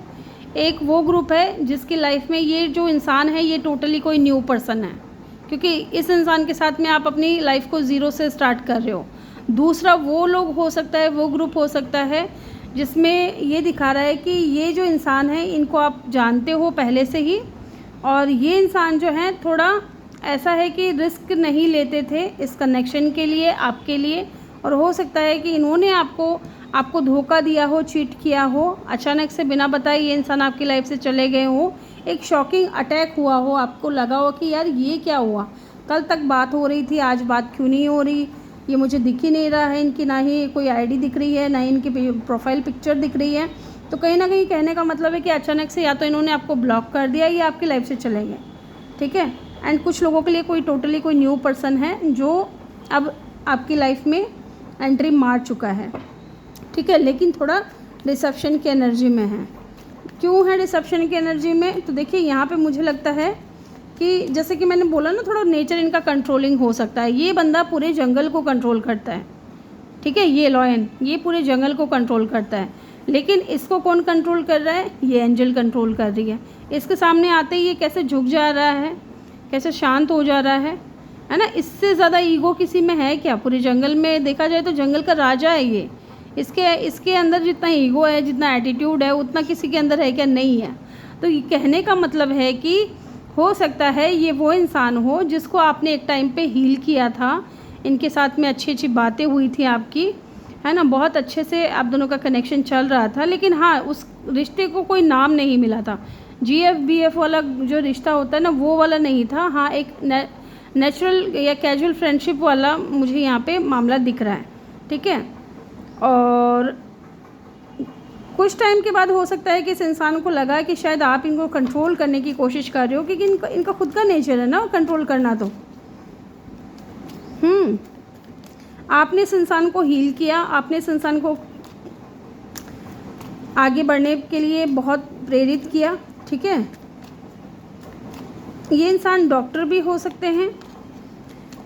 एक वो ग्रुप है जिसकी लाइफ में ये जो इंसान है ये टोटली कोई न्यू पर्सन है, क्योंकि इस इंसान के साथ में आप अपनी लाइफ को ज़ीरो से स्टार्ट कर रहे हो। दूसरा वो लोग हो सकता है, वो ग्रुप हो सकता है जिसमें ये दिखा रहा है कि ये जो इंसान है इनको आप जानते हो पहले से ही, और ये इंसान जो है थोड़ा ऐसा है कि रिस्क नहीं लेते थे इस कनेक्शन के लिए, आपके लिए। और हो सकता है कि इन्होंने आपको धोखा दिया हो, चीट किया हो, अचानक से बिना बताए ये इंसान आपकी लाइफ से चले गए हो, एक शॉकिंग अटैक हुआ हो, आपको लगा हो कि यार ये क्या हुआ, कल तक बात हो रही थी आज बात क्यों नहीं हो रही, ये मुझे दिख ही नहीं रहा है इनकी, ना ही कोई आईडी दिख रही है, ना ही इनकी प्रोफाइल पिक्चर दिख रही है। तो कहीं ना कहीं कहने का मतलब है कि अचानक से या तो इन्होंने आपको ब्लॉक कर दिया या आपकी लाइफ से चले गए। ठीक है। एंड कुछ लोगों के लिए कोई टोटली कोई न्यू पर्सन है जो अब आपकी लाइफ में एंट्री मार चुका है। ठीक है, लेकिन थोड़ा डिसेप्शन की एनर्जी में है। क्यों है डिसेप्शन की एनर्जी में, तो देखिए यहाँ पे मुझे लगता है कि जैसे कि मैंने बोला ना, थोड़ा नेचर इनका कंट्रोलिंग हो सकता है। ये बंदा पूरे जंगल को कंट्रोल करता है। ठीक है, ये लॉयन ये पूरे जंगल को कंट्रोल करता है, लेकिन इसको कौन कंट्रोल कर रहा है, ये एंजल कंट्रोल कर रही है। इसके सामने आते ही ये कैसे झुक जा रहा है, कैसे शांत हो जा रहा है ना। इससे ज़्यादा ईगो किसी में है क्या? पूरे जंगल में देखा जाए तो जंगल का राजा है ये। इसके अंदर जितना ईगो है, जितना एटीट्यूड है, उतना किसी के अंदर है क्या? नहीं है। तो ये कहने का मतलब है कि हो सकता है ये वो इंसान हो जिसको आपने एक टाइम पे हील किया था, इनके साथ में अच्छी अच्छी बातें हुई थी आपकी, है ना, बहुत अच्छे से आप दोनों का कनेक्शन चल रहा था, लेकिन हाँ उस रिश्ते को कोई नाम नहीं मिला था। GF-BF वाला जो रिश्ता होता है ना, वो वाला नहीं था। हाँ, एक नेचुरल या कैजुअल फ्रेंडशिप वाला मुझे यहाँ पे मामला दिख रहा है, ठीक है। और कुछ टाइम के बाद हो सकता है कि इस इंसान को लगा कि शायद आप इनको कंट्रोल करने की कोशिश कर रहे हो, क्योंकि इनका खुद का नेचर है ना कंट्रोल करना। तो आपने इस इंसान को हील किया, आपने इस इंसान को आगे बढ़ने के लिए बहुत प्रेरित किया, ठीक है। ये इंसान डॉक्टर भी हो सकते हैं,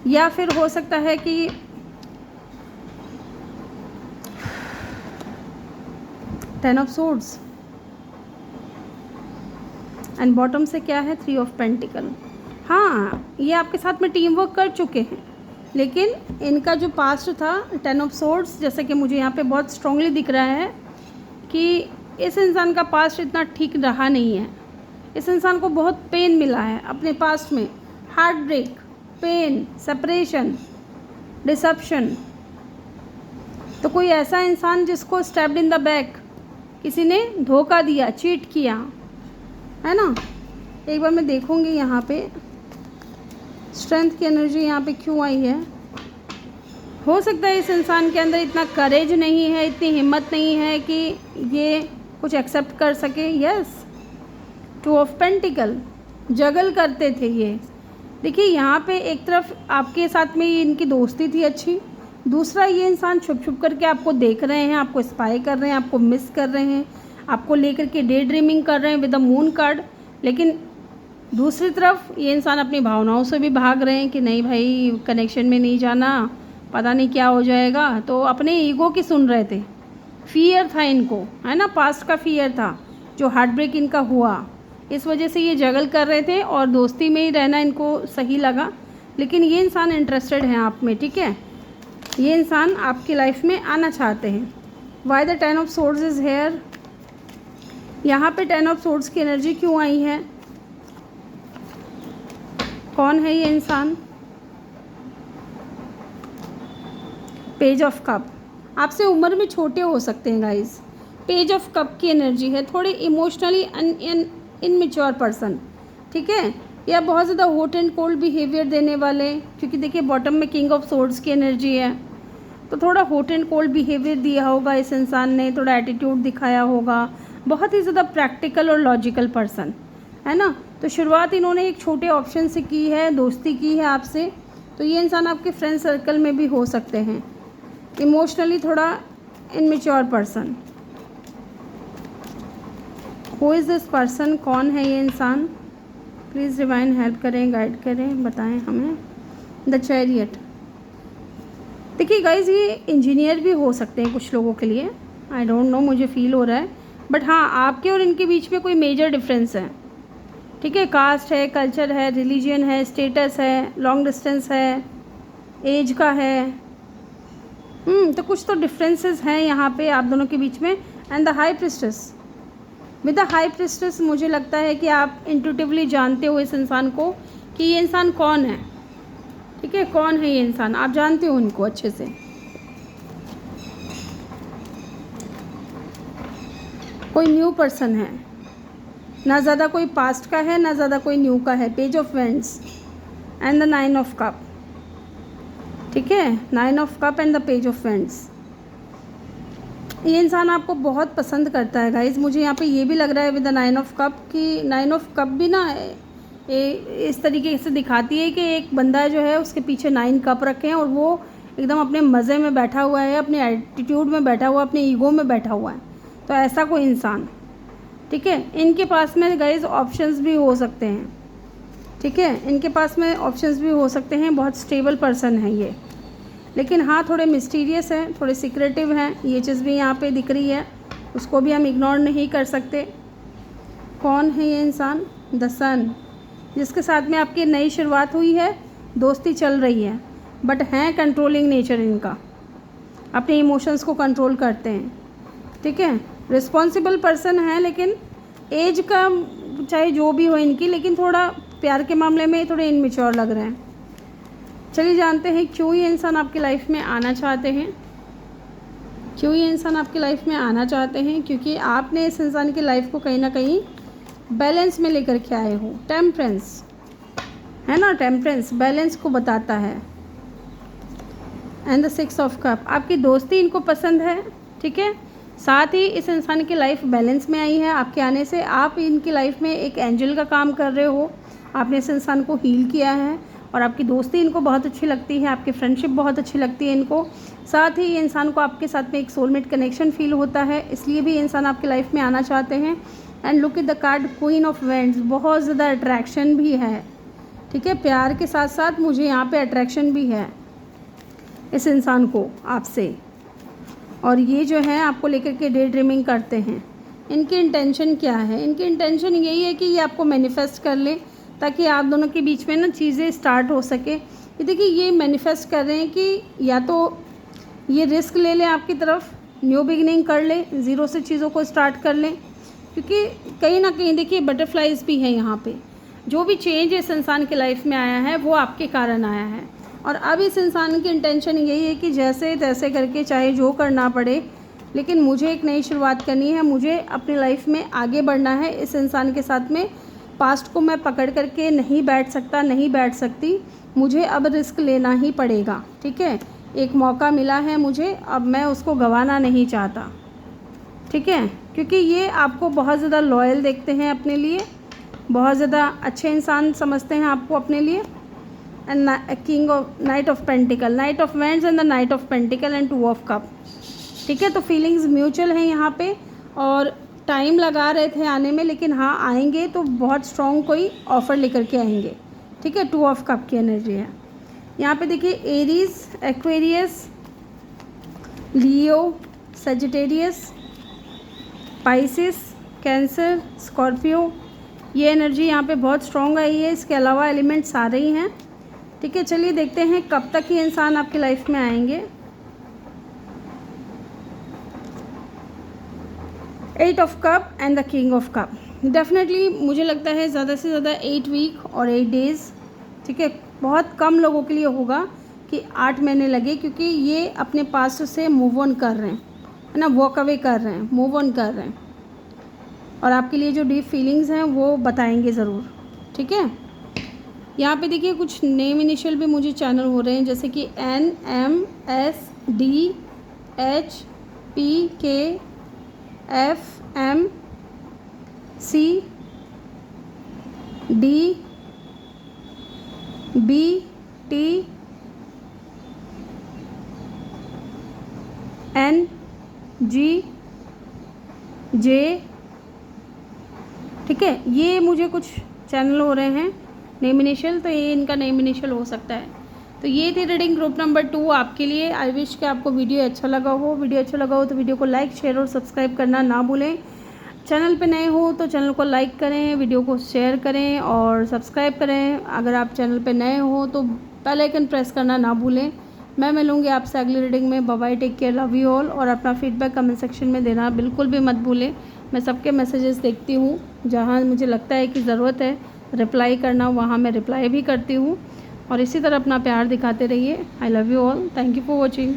या फिर हो सकता है कि ten of swords and bottom से क्या है, 3 ऑफ पेंटिकल। हाँ, ये आपके साथ में टीम वर्क कर चुके हैं, लेकिन इनका जो पास्ट था 10 ऑफ सोर्ड्स, जैसे कि मुझे यहाँ पे बहुत स्ट्रांगली दिख रहा है कि इस इंसान का पास्ट इतना ठीक रहा नहीं है। इस इंसान को बहुत पेन मिला है अपने पास्ट में, heartbreak, pain, separation, deception. तो कोई ऐसा इंसान जिसको स्टैब्ड इन द बैक, किसी ने धोखा दिया, चीट किया, है ना। एक बार मैं देखूँगी यहाँ पे स्ट्रेंथ की एनर्जी यहाँ पे क्यों आई है। हो सकता है इस इंसान के अंदर इतना करेज नहीं है, इतनी हिम्मत नहीं है कि ये कुछ एक्सेप्ट कर सके। यस, 2 ऑफ पेंटिकल, जगल करते थे ये। देखिए यहाँ पे एक तरफ आपके साथ में ये इनकी दोस्ती थी अच्छी, दूसरा ये इंसान छुप छुप करके आपको देख रहे हैं, आपको स्पाई कर रहे हैं, आपको मिस कर रहे हैं, आपको लेकर के डे ड्रीमिंग कर रहे हैं विद द मून कार्ड। लेकिन दूसरी तरफ ये इंसान अपनी भावनाओं से भी भाग रहे हैं कि नहीं भाई, कनेक्शन में नहीं जाना, पता नहीं क्या हो जाएगा। तो अपने ईगो की सुन रहे थे, फियर था इनको, है ना, पास्ट का फियर था जो हार्ट ब्रेक इनका हुआ, इस वजह से ये जगल कर रहे थे और दोस्ती में ही रहना इनको सही लगा। लेकिन ये इंसान इंटरेस्टेड हैं आप में, ठीक है। ये इंसान आपकी लाइफ में आना चाहते हैं। Why the 10 of swords is here. यहाँ पे 10 ऑफ सोर्ड्स की एनर्जी क्यों आई है, कौन है ये इंसान। पेज ऑफ कप, आपसे उम्र में छोटे हो सकते हैं गाइस। पेज ऑफ कप की एनर्जी है, थोड़े इमोशनली इनमेच्योर पर्सन, ठीक है, या बहुत ज़्यादा हॉट एंड कोल्ड बिहेवियर देने वाले, क्योंकि देखिए बॉटम में किंग ऑफ सोर्ड्स की एनर्जी है। तो थोड़ा हॉट एंड कोल्ड बिहेवियर दिया होगा इस इंसान ने, थोड़ा एटीट्यूड दिखाया होगा, बहुत ही ज़्यादा प्रैक्टिकल और लॉजिकल पर्सन, है ना। तो शुरुआत इन्होंने एक छोटे ऑप्शन से की है, दोस्ती की है आपसे। तो ये इंसान आपके फ्रेंड सर्कल में भी हो सकते हैं। इमोशनली थोड़ा immature person. Who is this person, कौन है ये इंसान, प्लीज़ डिवाइन हेल्प करें, गाइड करें, बताएं हमें। द चैरियट, देखिए गाइज ये इंजीनियर भी हो सकते हैं कुछ लोगों के लिए, आई डोंट नो, मुझे फील हो रहा है। बट हाँ, आपके और इनके बीच में कोई मेजर डिफरेंस है, ठीक है। कास्ट है, कल्चर है, रिलीजन है, स्टेटस है, लॉन्ग डिस्टेंस है, एज का है। तो कुछ तो डिफरेंसेस हैं यहाँ पे आप दोनों के बीच में। And the high priestess, with the high priestess मुझे लगता है कि आप इंट्यूटिवली जानते हो इस इंसान को कि ये इंसान कौन है, ठीक है। कौन है ये इंसान, आप जानते हो उनको अच्छे से। कोई न्यू पर्सन है, ना ज़्यादा कोई पास्ट का है, ना ज़्यादा कोई न्यू का है। Page of vends and the 9 of cup, ठीक है, 9 of cup and the page of vends. ये इंसान आपको बहुत पसंद करता है गाइज। मुझे यहाँ पे ये भी लग रहा है विद द 9 ऑफ कप कि 9 ऑफ कप भी ना इस तरीके से दिखाती है कि एक बंदा जो है उसके पीछे 9 कप रखे हैं और वो एकदम अपने मज़े में बैठा हुआ है, अपने एटीट्यूड में बैठा हुआ है, अपने ईगो में बैठा हुआ है। तो ऐसा कोई इंसान, ठीक है। इनके पास में गाइज ऑप्शंस भी हो सकते हैं, ठीक है, इनके पास में ऑप्शंस भी हो सकते हैं। बहुत स्टेबल पर्सन है ये, लेकिन हाँ थोड़े मिस्टीरियस हैं, थोड़े सीक्रेटिव हैं। ये चीज़ भी यहाँ पे दिख रही है, उसको भी हम इग्नोर नहीं कर सकते। कौन है ये इंसान, द सन, जिसके साथ में आपकी नई शुरुआत हुई है, दोस्ती चल रही है, बट हैं कंट्रोलिंग नेचर इनका, अपने इमोशंस को कंट्रोल करते हैं, ठीक है। रिस्पॉन्सिबल पर्सन है, लेकिन एज का चाहे जो भी हो इनकी, लेकिन थोड़ा प्यार के मामले में थोड़े इनमेच्योर लग रहे हैं। चलिए जानते हैं क्यों ये इंसान आपकी लाइफ में आना चाहते हैं। क्यों ये इंसान आपकी लाइफ में आना चाहते हैं, क्योंकि आपने इस इंसान की लाइफ को कहीं ना कहीं बैलेंस में लेकर के आए हो। टेम्परेंस है ना, टेम्परेंस बैलेंस को बताता है। एंड द 6 ऑफ कप, आपकी दोस्ती इनको पसंद है, ठीक है। साथ ही इस इंसान की लाइफ बैलेंस में आई है आपके आने से। आप इनकी लाइफ में एक एंजल का काम कर रहे हो, आपने इस इंसान को हील किया है और आपकी दोस्ती इनको बहुत अच्छी लगती है, आपकी फ्रेंडशिप बहुत अच्छी लगती है इनको। साथ ही ये इंसान को आपके साथ में एक सोलमेट कनेक्शन फील होता है, इसलिए भी इंसान आपकी लाइफ में आना चाहते हैं। And look at the card queen of vends, बहुत ज़्यादा अट्रैक्शन भी है, ठीक है। प्यार के साथ साथ मुझे यहाँ पे अट्रैक्शन भी है इस इंसान को आपसे, और ये जो है आपको लेकर के डे ड्रीमिंग करते हैं। इनकी इंटेंशन क्या है? इनकी इंटेंशन यही है कि ये आपको मैनिफेस्ट कर लें ताकि आप दोनों के बीच में ना चीज़ें स्टार्ट हो सके। ये देखिए, ये मैनिफेस्ट कर रहे हैं कि या तो ये रिस्क ले लें आपकी तरफ, न्यू बिगिनिंग कर लें, ज़ीरो से चीज़ों को स्टार्ट कर लें, क्योंकि कहीं ना कहीं देखिए बटरफ्लाइज भी है यहाँ पे। जो भी चेंज इस इंसान की लाइफ में आया है वो आपके कारण आया है, और अब इस इंसान की इंटेंशन यही है कि जैसे तैसे करके चाहे जो करना पड़े, लेकिन मुझे एक नई शुरुआत करनी है, मुझे अपनी लाइफ में आगे बढ़ना है। इस इंसान के साथ में पास्ट को मैं पकड़ करके नहीं बैठ सकता, नहीं बैठ सकती, मुझे अब रिस्क लेना ही पड़ेगा, ठीक है। एक मौका मिला है मुझे, अब मैं उसको गंवाना नहीं चाहता, ठीक है। क्योंकि ये आपको बहुत ज़्यादा लॉयल देखते हैं अपने लिए, बहुत ज़्यादा अच्छे इंसान समझते हैं आपको अपने लिए। And king of night of pentacle, night of vends and the night of pentacle and 2 of cup, ठीक है। तो फीलिंग्स म्यूचुअल हैं यहाँ पे, और टाइम लगा रहे थे आने में, लेकिन हाँ आएंगे तो बहुत स्ट्रॉन्ग कोई ऑफ़र लेकर के आएंगे, ठीक है। 2 ऑफ कप की एनर्जी है यहाँ पे। देखिए एरीज, एक्वेरियस, लियो, सजिटेरियस, पाइसिस, कैंसर, स्कॉर्पियो, ये एनर्जी यहाँ पे बहुत स्ट्रॉन्ग आई है। इसके अलावा एलिमेंट सारे ही हैं, ठीक है। चलिए देखते हैं कब तक ये इंसान आपकी लाइफ में आएंगे। 8 of cup and the king of cup, definitely मुझे लगता है ज़्यादा से ज़्यादा 8 वीक और 8 डेज़, ठीक है। बहुत कम लोगों के लिए होगा कि 8 महीने लगे, क्योंकि ये अपने पास से मूव ऑन कर रहे हैं, है ना, वॉक अवे कर रहे हैं, मूव ऑन कर रहे हैं, और आपके लिए जो डीप फीलिंग्स हैं वो बताएंगे ज़रूर, ठीक है। यहाँ पे देखिए कुछ नेम इनिशियल भी मुझे चैनल हो रहे हैं, जैसे कि N, M, S, D, H, P, K, F, M, C, D, B, T, N, G, J, ठीक है। ये मुझे कुछ चैनल हो रहे हैं नेम इनिशियल, तो ये इनका नेम इनिशियल हो सकता है। तो ये थी रीडिंग ग्रुप नंबर 2 आपके लिए। आई विश कि आपको वीडियो अच्छा लगा हो। वीडियो अच्छा लगा हो तो वीडियो को लाइक, शेयर और सब्सक्राइब करना ना भूलें। चैनल पे नए हो तो चैनल को लाइक करें, वीडियो को शेयर करें और सब्सक्राइब करें। अगर आप चैनल पे नए हो तो बेल आइकन प्रेस करना ना भूलें। मैं मिलूँगी आपसे अगली रीडिंग में। Bye bye, take care, love you all. और अपना फीडबैक कमेंट सेक्शन में देना बिल्कुल भी मत भूलें। मैं सबके मैसेजेस देखती हूँ, जहाँ मुझे लगता है कि ज़रूरत है रिप्लाई करना, वहाँ मैं रिप्लाई भी करती हूँ। और इसी तरह अपना प्यार दिखाते रहिए। आई love you all, thank you for watching.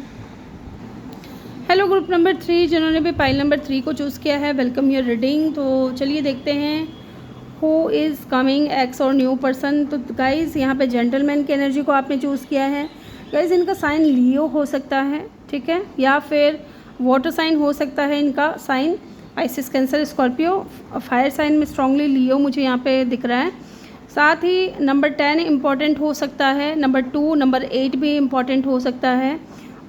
Hello group number 3, जिन्होंने भी पाइल नंबर 3 को चूज़ किया है, वेलकम योर रीडिंग। तो चलिए देखते हैं हु इज़ कमिंग, एक्स और न्यू पर्सन। तो गाइज़ यहाँ पे जेंटलमैन की एनर्जी को आपने चूज़ किया है। गाइज़ इनका साइन लियो हो सकता है, ठीक है, या फिर वाटर साइन हो सकता है इनका sign, Pisces, Cancer, Scorpio. Fire sign में स्ट्रांगली लियो मुझे यहाँ पे दिख रहा है। साथ ही नंबर 10 इम्पॉर्टेंट हो सकता है, नंबर 2, नंबर 8 भी इम्पॉर्टेंट हो सकता है,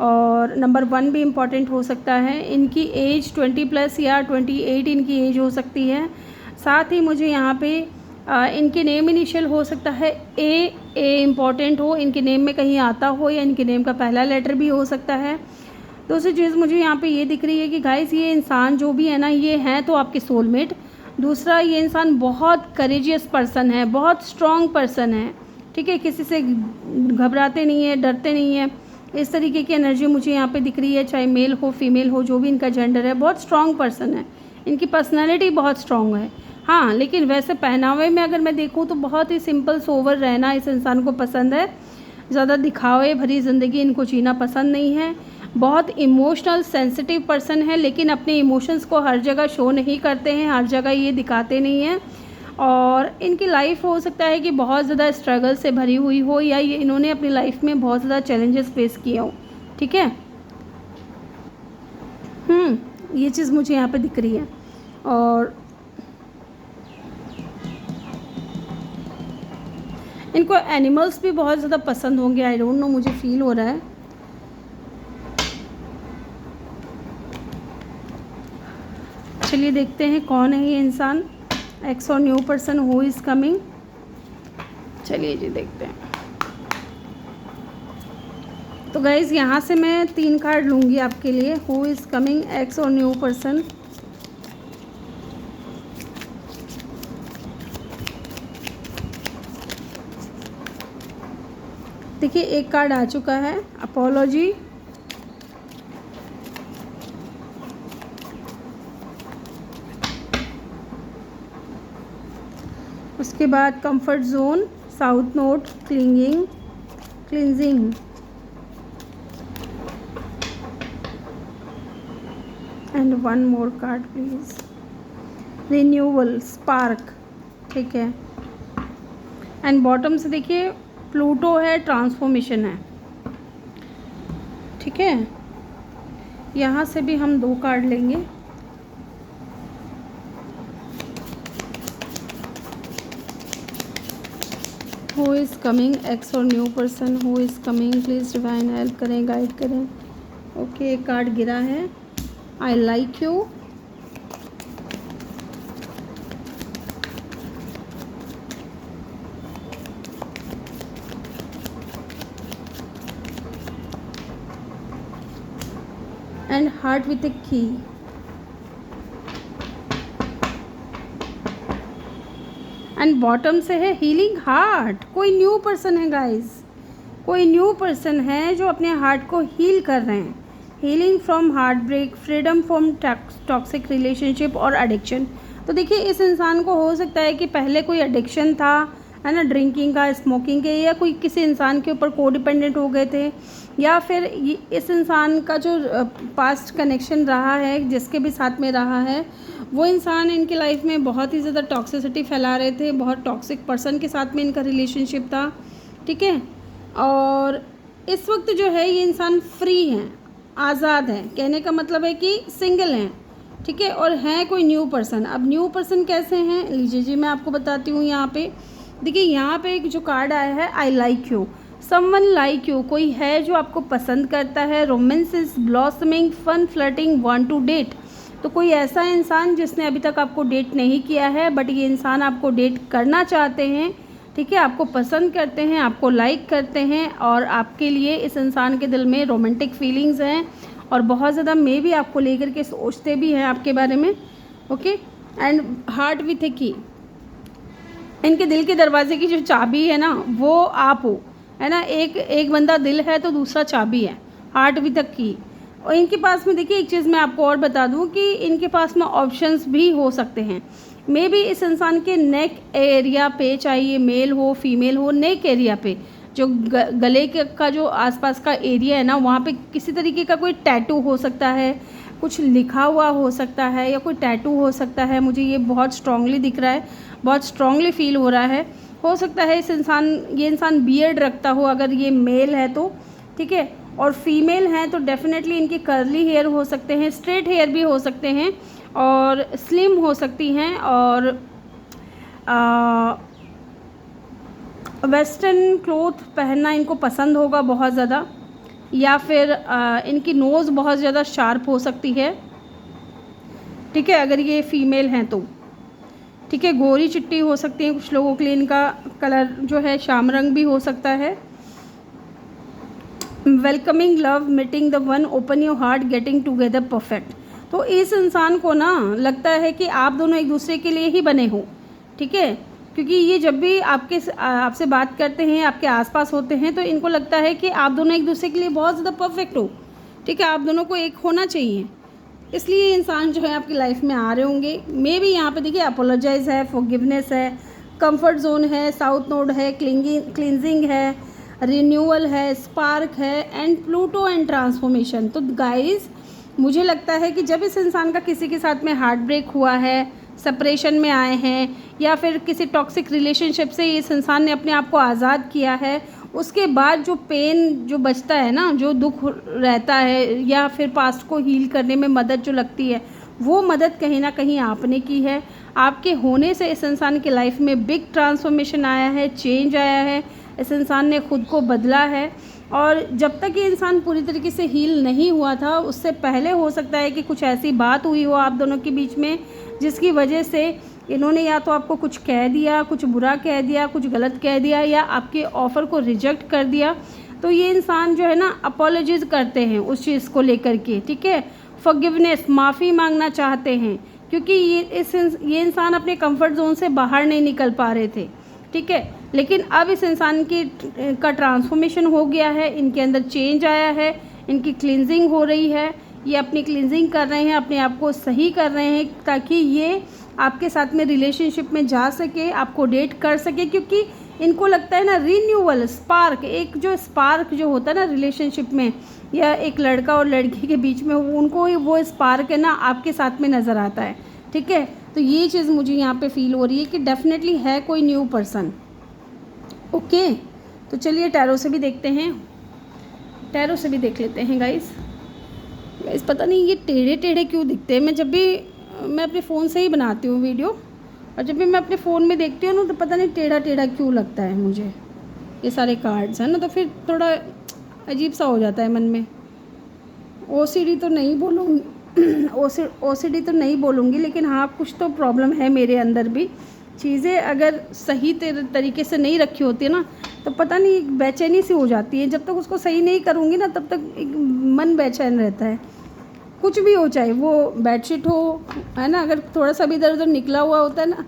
और नंबर 1 भी इम्पॉर्टेंट हो सकता है। इनकी एज 20+ या 28 इनकी एज हो सकती है। साथ ही मुझे यहाँ पे इनके नेम इनिशियल हो सकता है ए इम्पॉर्टेंट हो, इनके नेम में कहीं आता हो, या इनके नेम का पहला लेटर भी हो सकता है। दूसरी चीज़ मुझे यहाँ पे ये दिख रही है कि गाइस ये इंसान जो भी है ना, ये हैं तो आपके सोलमेट। दूसरा, ये इंसान बहुत करेजियस पर्सन है, बहुत स्ट्रॉन्ग पर्सन है, ठीक है, किसी से घबराते नहीं है, डरते नहीं है। इस तरीके की एनर्जी मुझे यहाँ पे दिख रही है, चाहे मेल हो फीमेल हो, जो भी इनका जेंडर है, बहुत स्ट्रॉन्ग पर्सन है। इनकी पर्सनैलिटी बहुत स्ट्रॉन्ग है। हाँ, लेकिन वैसे पहनावे में अगर मैं देखूँ तो बहुत ही सिंपल सोवर रहना इस इंसान को पसंद है। ज़्यादा दिखावे भरी ज़िंदगी इनको जीना पसंद नहीं है। बहुत इमोशनल सेंसिटिव पर्सन है, लेकिन अपने इमोशंस को हर जगह शो नहीं करते हैं, हर जगह ये दिखाते नहीं हैं। और इनकी लाइफ हो सकता है कि बहुत ज़्यादा स्ट्रगल से भरी हुई हो, या ये इन्होंने अपनी लाइफ में बहुत ज़्यादा चैलेंजेस फेस किए हो। ठीक है, ये चीज़ मुझे यहाँ पे दिख रही है। और इनको एनिमल्स भी बहुत ज़्यादा पसंद होंगे, आई डोंट नो, मुझे फील हो रहा है। चलिए देखते हैं कौन है ये इंसान, एक्स और new person who is coming. चलिए जी देखते हैं। तो गाइज़ यहाँ से मैं 3 कार्ड लूँगी आपके लिए, हु इज़ कमिंग, एक्स और न्यू पर्सन। देखिए एक कार्ड आ चुका है, अपोलॉजी। उसके बाद comfort zone, south note, cleansing and one more card please, renewal, spark. ठीक है, एंड बॉटम से देखिए प्लूटो है, ट्रांसफॉर्मेशन है। ठीक है, यहाँ से भी हम 2 कार्ड लेंगे। हु इज़ कमिंग, एक्स और new person, who is coming, please divine help करें, गाइड करें। ओके, एक कार्ड गिरा है, I like you. And heart with a key. And bottom से है हीलिंग हार्ट। कोई न्यू पर्सन है गाइस, कोई न्यू पर्सन है जो अपने हार्ट को हील कर रहे हैं। Healing from heart break, freedom from toxic relationship और एडिक्शन। तो देखिए इस इंसान को हो सकता है कि पहले कोई एडिक्शन था, है ना, ड्रिंकिंग का, स्मोकिंग के, या कोई किसी इंसान के ऊपर को डिपेंडेंट हो गए थे, या फिर इस इंसान का जो पास्ट कनेक्शन रहा है, जिसके भी साथ में रहा है, वो इंसान इनकी लाइफ में बहुत ही ज़्यादा टॉक्सिसिटी फैला रहे थे, बहुत टॉक्सिक पर्सन के साथ में इनका रिलेशनशिप था। ठीक है, और इस वक्त जो है ये इंसान फ्री हैं, आज़ाद हैं, कहने का मतलब है कि सिंगल हैं। ठीक है, और हैं कोई न्यू पर्सन। अब न्यू पर्सन कैसे हैं, लीजिए जी मैं आपको बताती हूँ। यहाँ पे देखिए, यहाँ पे एक जो कार्ड आया है, I like you, someone like you, कोई है जो आपको पसंद करता है, romance is blossoming, fun flirting, want to date. तो कोई ऐसा इंसान जिसने अभी तक आपको डेट नहीं किया है, बट ये इंसान आपको डेट करना चाहते हैं। ठीक है, आपको पसंद करते हैं, आपको लाइक करते हैं, और आपके लिए इस इंसान के दिल में रोमांटिक फीलिंग्स हैं, और बहुत ज़्यादा मे भी आपको लेकर के सोचते भी हैं आपके बारे में। Okay, and heart with a की, इनके दिल के दरवाजे की जो चाबी है ना, वो आप हो, है ना। एक बंदा दिल है तो दूसरा चाबी है, हार्ट विथ अ की। और इनके पास में देखिए एक चीज़ मैं आपको और बता दूं कि इनके पास में ऑप्शंस भी हो सकते हैं। मे बी इस इंसान के नेक एरिया पे, चाहिए मेल हो फीमेल हो, नेक एरिया पे जो गले का जो आसपास का एरिया है ना, वहाँ पे किसी तरीके का कोई टैटू हो सकता है, कुछ लिखा हुआ हो सकता है, या कोई टैटू हो सकता है। मुझे ये बहुत स्ट्रांगली दिख रहा है, बहुत स्ट्रांगली फील हो रहा है। हो सकता है ये इंसान बियर्ड रखता हो, अगर ये मेल है तो। ठीक है, और फीमेल हैं तो डेफिनेटली इनके कर्ली हेयर हो सकते हैं, स्ट्रेट हेयर भी हो सकते हैं, और स्लिम हो सकती हैं, और वेस्टर्न क्लोथ पहनना इनको पसंद होगा बहुत ज़्यादा, या फिर इनकी नोज़ बहुत ज़्यादा शार्प हो सकती है। ठीक है, अगर ये फीमेल हैं तो। ठीक है, गोरी चिट्टी हो सकती है कुछ लोगों के लिए, इनका कलर जो है शाम रंग भी हो सकता है। Welcoming love, meeting the one, open your heart, getting together, perfect. तो इस इंसान को ना लगता है कि आप दोनों एक दूसरे के लिए ही बने हो। ठीक है, क्योंकि ये जब भी आपसे बात करते हैं, आपके आसपास होते हैं, तो इनको लगता है कि आप दोनों एक दूसरे के लिए बहुत ज़्यादा परफेक्ट हो। ठीक है, आप दोनों को एक होना चाहिए, इसलिए इंसान जो है आपकी लाइफ में आ रहे होंगे। मे भी यहाँ पे देखिए अपोलोजाइज है, फॉरगिवनेस है, कंफर्ट जोन है, साउथ नोड है, क्लींजिंग है, रिन्यूअल है, स्पार्क है, एंड प्लूटो एंड ट्रांसफॉर्मेशन। तो गाइस मुझे लगता है कि जब इस इंसान का किसी के साथ में हार्ट ब्रेक हुआ है, सेपरेशन में आए हैं, या फिर किसी टॉक्सिक रिलेशनशिप से इस इंसान ने अपने आप को आज़ाद किया है, उसके बाद जो पेन जो बचता है ना, जो दुख रहता है या फिर पास्ट को हील करने में मदद जो लगती है, वो मदद कहीं ना कहीं आपने की है। आपके होने से इस इंसान की लाइफ में बिग ट्रांसफॉर्मेशन आया है, चेंज आया है, इस इंसान ने खुद को बदला है। और जब तक ये इंसान पूरी तरीके से हील नहीं हुआ था, उससे पहले हो सकता है कि कुछ ऐसी बात हुई हो आप दोनों के बीच में जिसकी वजह से इन्होंने या तो आपको कुछ कह दिया, कुछ बुरा कह दिया, कुछ गलत कह दिया, या आपके ऑफ़र को रिजेक्ट कर दिया। तो ये इंसान जो है ना अपोलॉजिज़ करते हैं उस चीज़ को लेकर के, ठीक है, फॉरगिवनेस, माफ़ी मांगना चाहते हैं, क्योंकि ये इंसान अपने कंफर्ट जोन से बाहर नहीं निकल पा रहे थे, ठीक है। लेकिन अब इस इंसान का ट्रांसफॉर्मेशन हो गया है, इनके अंदर चेंज आया है, इनकी क्लींजिंग हो रही है, ये अपनी क्लींजिंग कर रहे हैं, अपने आप को सही कर रहे हैं ताकि ये आपके साथ में रिलेशनशिप में जा सके, आपको डेट कर सके, क्योंकि इनको लगता है ना रिन्यूअल स्पार्क, एक जो स्पार्क जो होता है ना रिलेशनशिप में या एक लड़का और लड़की के बीच में, उनको वो स्पार्क है ना आपके साथ में नज़र आता है, ठीक है। तो ये चीज़ मुझे यहाँ पे फील हो रही है कि डेफिनेटली है कोई न्यू पर्सन। ओके, तो चलिए टैरो से भी देखते हैं, टैरो से भी देख लेते हैं गाइस। पता नहीं ये टेढ़े टेढ़े क्यों दिखते हैं। मैं अपने फ़ोन से ही बनाती हूँ वीडियो, और जब भी मैं अपने फ़ोन में देखती हूँ ना तो पता नहीं टेढ़ा टेढ़ा क्यों लगता है मुझे। ये सारे कार्ड्स हैं ना, तो फिर थोड़ा अजीब सा हो जाता है मन में। OCD तो नहीं बोलूँगी OCD तो नहीं बोलूँगी, लेकिन हाँ कुछ तो प्रॉब्लम है मेरे अंदर भी। चीज़ें अगर सही तरीके से नहीं रखी होती है ना तो पता नहीं बेचैनी सी हो जाती है। जब तक उसको सही नहीं करूँगी ना तब तक एक मन बेचैन रहता है, कुछ भी हो, चाहे वो बेडशीट हो, है ना, अगर थोड़ा सा भी इधर उधर निकला हुआ होता है ना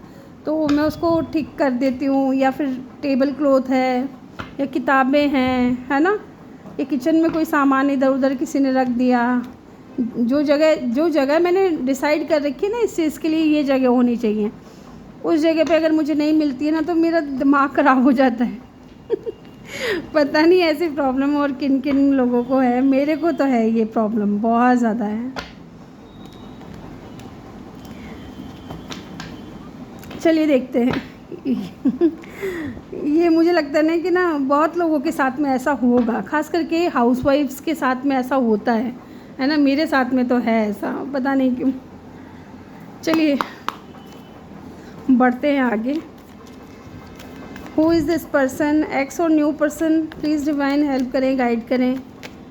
तो मैं उसको ठीक कर देती हूँ, या फिर टेबल क्लॉथ है या किताबें हैं, है ना, या किचन में कोई सामान इधर उधर किसी ने रख दिया। जो जगह मैंने डिसाइड कर रखी है ना इस चीज़ के लिए ये जगह होनी चाहिए, उस जगह पे अगर मुझे नहीं मिलती है ना तो मेरा दिमाग ख़राब हो जाता है। पता नहीं ऐसी प्रॉब्लम और किन किन लोगों को है, मेरे को तो है ये प्रॉब्लम, बहुत ज़्यादा है। चलिए देखते हैं। ये मुझे लगता है ना कि ना बहुत लोगों के साथ में ऐसा होगा, खास करके हाउसवाइफ्स के साथ में ऐसा होता है ना, मेरे साथ में तो है ऐसा, पता नहीं क्यों। चलिए बढ़ते हैं आगे। Who is this person, ex और new person, please divine help करें, गाइड करें।